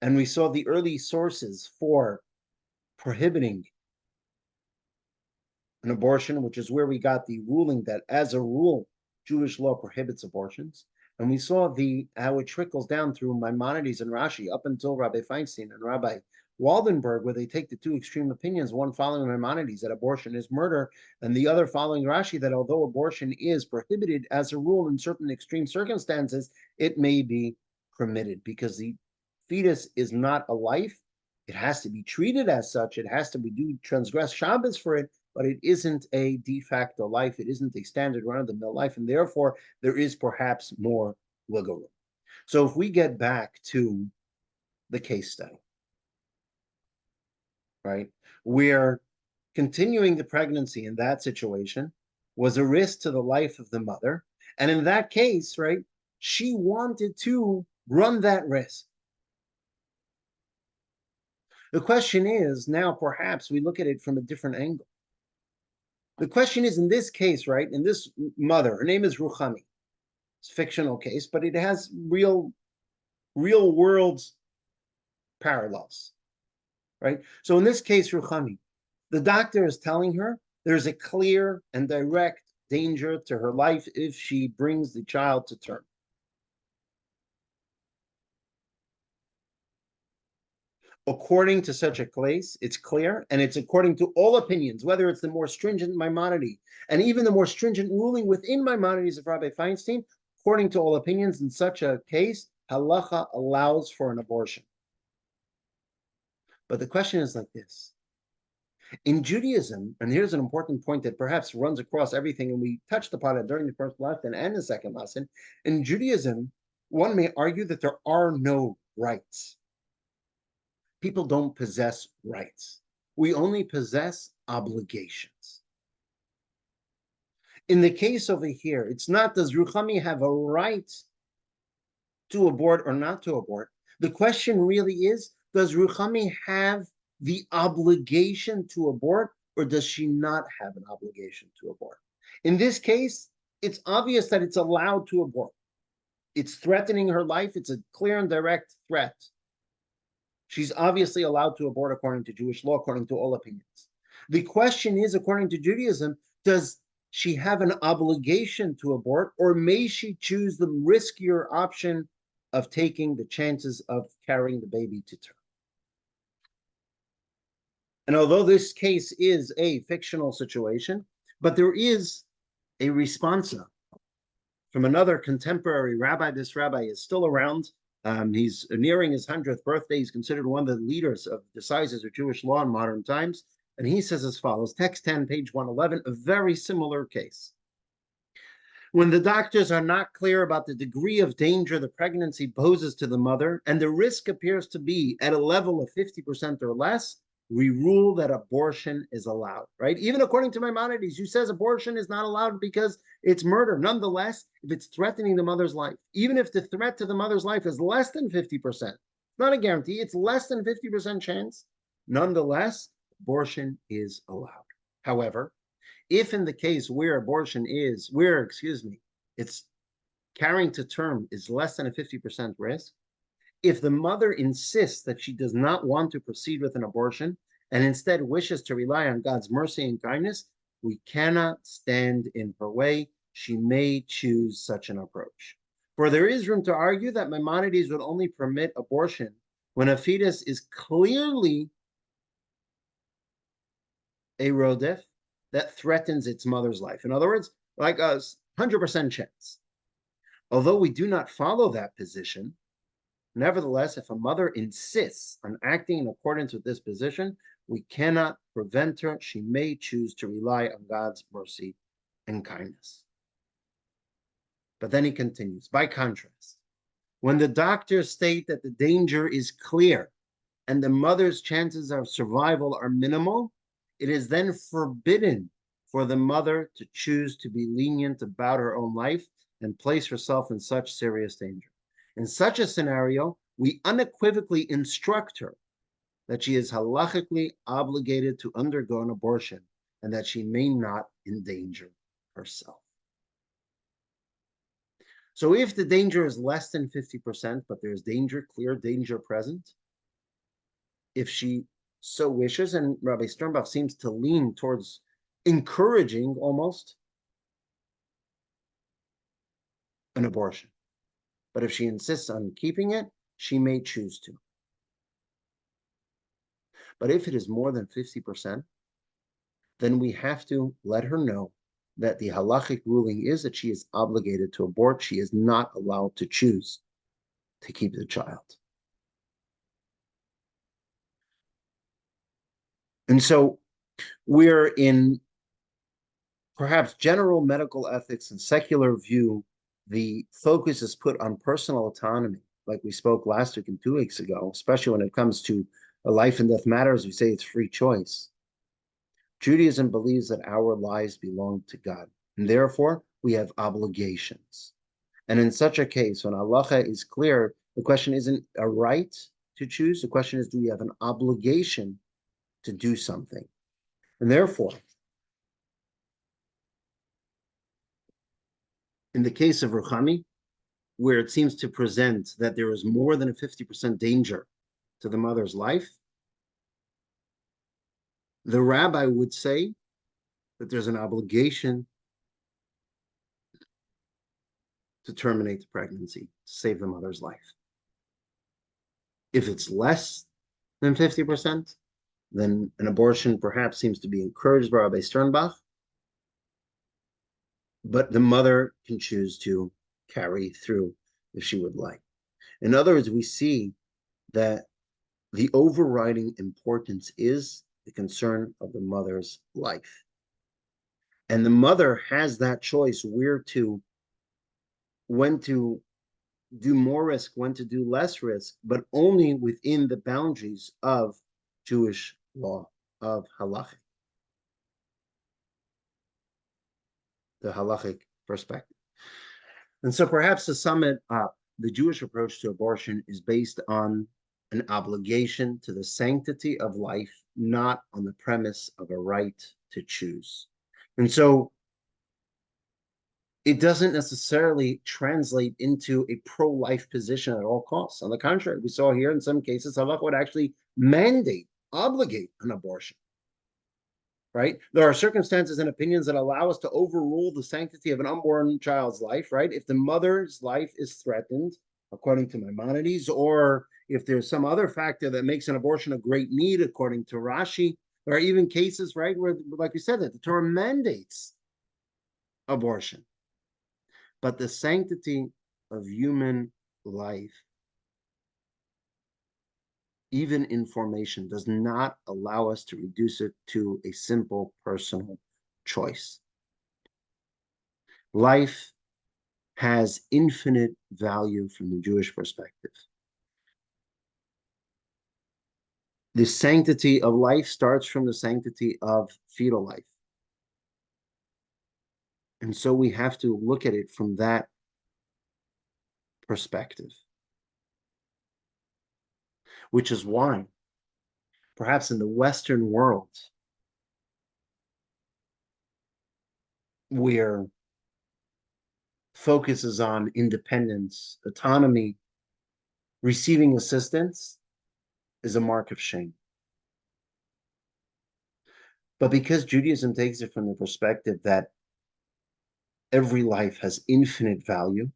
Speaker 1: And we saw the early sources for prohibiting an abortion, which is where we got the ruling that, as a rule, Jewish law prohibits abortions. And we saw how it trickles down through Maimonides and Rashi up until Rabbi Feinstein and Rabbi Waldenberg, where they take the two extreme opinions, one following Maimonides that abortion is murder, and the other following Rashi that although abortion is prohibited as a rule in certain extreme circumstances, it may be permitted because the fetus is not a life. It has to be treated as such. It has to be transgress Shabbos for it, but it isn't a de facto life. It isn't a standard run-of-the-mill life, and therefore there is perhaps more wiggle room. So if we get back to the case study, right, where continuing the pregnancy in that situation was a risk to the life of the mother, and in that case, right, she wanted to run that risk. The question is, now perhaps we look at it from a different angle. The question is, in this case, right, in this mother, her name is Ruchami. It's a fictional case, but it has real world parallels, right? So in this case, Ruchami, the doctor is telling her there's a clear and direct danger to her life if she brings the child to term. According to such a case, it's clear, and it's according to all opinions, whether it's the more stringent Maimonides and even the more stringent ruling within Maimonides of Rabbi Feinstein, according to all opinions, in such a case, halacha allows for an abortion. But the question is like this. In Judaism, and here's an important point that perhaps runs across everything, and we touched upon it during the first lesson and the second lesson. In Judaism, one may argue that there are no rights. People don't possess rights. We only possess obligations. In the case over here, it's not does Ruchami have a right to abort or not to abort. The question really is, does Ruchami have the obligation to abort, or does she not have an obligation to abort? In this case, it's obvious that it's allowed to abort. It's threatening her life. It's a clear and direct threat. She's obviously allowed to abort according to Jewish law, according to all opinions. The question is, according to Judaism, does she have an obligation to abort, or may she choose the riskier option of taking the chances of carrying the baby to term? And although this case is a fictional situation, but there is a responsa from another contemporary rabbi. This rabbi is still around. He's nearing his 100th birthday. He's considered one of the leaders of decisors of Jewish law in modern times. And he says as follows, text 10, page 111, a very similar case. When the doctors are not clear about the degree of danger the pregnancy poses to the mother, and the risk appears to be at a level of 50% or less, we rule that abortion is allowed, right? Even according to Maimonides, who says abortion is not allowed because it's murder. Nonetheless, if it's threatening the mother's life, even if the threat to the mother's life is less than 50%, not a guarantee, it's less than 50% chance, nonetheless, abortion is allowed. However, if in the case where it's carrying to term is less than a 50% risk, if the mother insists that she does not want to proceed with an abortion and instead wishes to rely on God's mercy and kindness, we cannot stand in her way. She may choose such an approach. For there is room to argue that Maimonides would only permit abortion when a fetus is clearly a rodef that threatens its mother's life. In other words, like a 100% chance. Although we do not follow that position, nevertheless, if a mother insists on acting in accordance with this position, we cannot prevent her. She may choose to rely on God's mercy and kindness. But then he continues, by contrast, when the doctors state that the danger is clear and the mother's chances of survival are minimal, it is then forbidden for the mother to choose to be lenient about her own life and place herself in such serious danger. In such a scenario, we unequivocally instruct her that she is halachically obligated to undergo an abortion and that she may not endanger herself. So if the danger is less than 50%, but there's danger, clear danger present, if she so wishes, and Rabbi Sternbach seems to lean towards encouraging almost an abortion. But if she insists on keeping it, she may choose to. But if it is more than 50%, then we have to let her know that the halachic ruling is that she is obligated to abort. She is not allowed to choose to keep the child. And so we're in perhaps general medical ethics and secular view, the focus is put on personal autonomy, like we spoke last week and 2 weeks ago, especially when it comes to a life and death matters. We say it's free choice. Judaism believes that our lives belong to God, and therefore we have obligations. And in such a case, when halacha is clear, the question isn't a right to choose. The question is, do we have an obligation to do something? And therefore, in the case of Ruchami, where it seems to present that there is more than a 50% danger to the mother's life, the rabbi would say that there's an obligation to terminate the pregnancy, to save the mother's life. If it's less than 50%, then an abortion perhaps seems to be encouraged by Rabbi Sternbach, but the mother can choose to carry through if she would like. In other words, we see that the overriding importance is the concern of the mother's life. And the mother has that choice when to do more risk, when to do less risk, but only within the boundaries of Jewish law, of halachic, the halachic perspective. And so perhaps to sum it up, the Jewish approach to abortion is based on an obligation to the sanctity of life, not on the premise of a right to choose. And so it doesn't necessarily translate into a pro-life position at all costs. On the contrary, we saw here in some cases, halacha would actually mandate, obligate an abortion, right? There are circumstances and opinions that allow us to overrule the sanctity of an unborn child's life, right? If the mother's life is threatened, according to Maimonides, or if there's some other factor that makes an abortion a great need, according to Rashi, there are even cases, right, where, like we said, that the Torah mandates abortion. But the sanctity of human life, even in formation, does not allow us to reduce it to a simple personal choice. Life has infinite value from the Jewish perspective. The sanctity of life starts from the sanctity of fetal life. And so we have to look at it from that perspective, which is why perhaps in the Western world, where focus is on independence, autonomy, receiving assistance is a mark of shame. But because Judaism takes it from the perspective that every life has infinite value,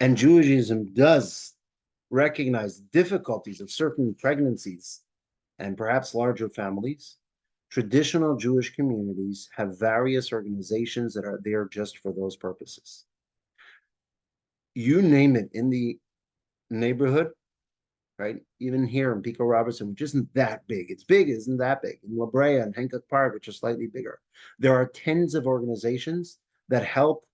Speaker 1: and Judaism does recognize the difficulties of certain pregnancies and perhaps larger families, traditional Jewish communities have various organizations that are there just for those purposes. You name it in the neighborhood, right? Even here in Pico Robertson, which isn't that big. It's big, isn't that big. In La Brea and Hancock Park, which is slightly bigger. There are tens of organizations that help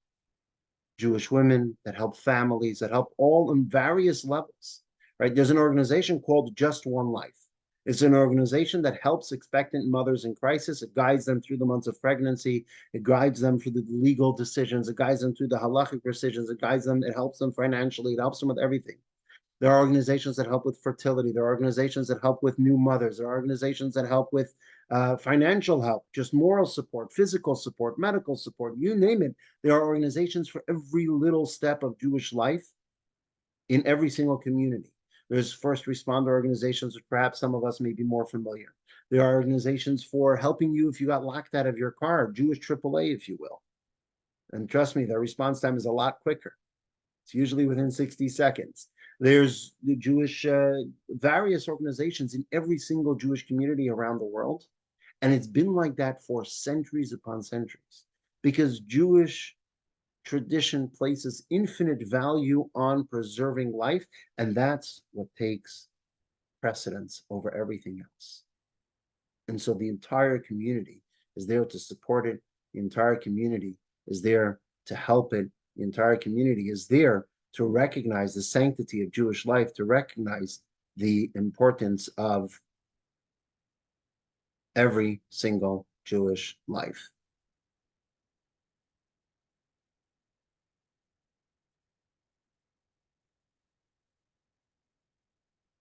Speaker 1: Jewish women, that help families, that help all on various levels, right? There's an organization called Just One Life. It's an organization that helps expectant mothers in crisis. It guides them through the months of pregnancy. It guides them through the legal decisions. It guides them through the halachic decisions. It guides them. It helps them financially. It helps them with everything. There are organizations that help with fertility. There are organizations that help with new mothers. There are organizations that help with financial help, just moral support, physical support, medical support, you name it. There are organizations for every little step of Jewish life in every single community. There's first responder organizations, which perhaps some of us may be more familiar. There are organizations for helping you if you got locked out of your car, Jewish AAA, if you will. And trust me, their response time is a lot quicker. It's usually within 60 seconds. There's the Jewish, various organizations in every single Jewish community around the world. And it's been like that for centuries upon centuries, because Jewish tradition places infinite value on preserving life, and that's what takes precedence over everything else. And so the entire community is there to support it. The entire community is there to help it. The entire community is there to recognize the sanctity of Jewish life, to recognize the importance of every single Jewish life.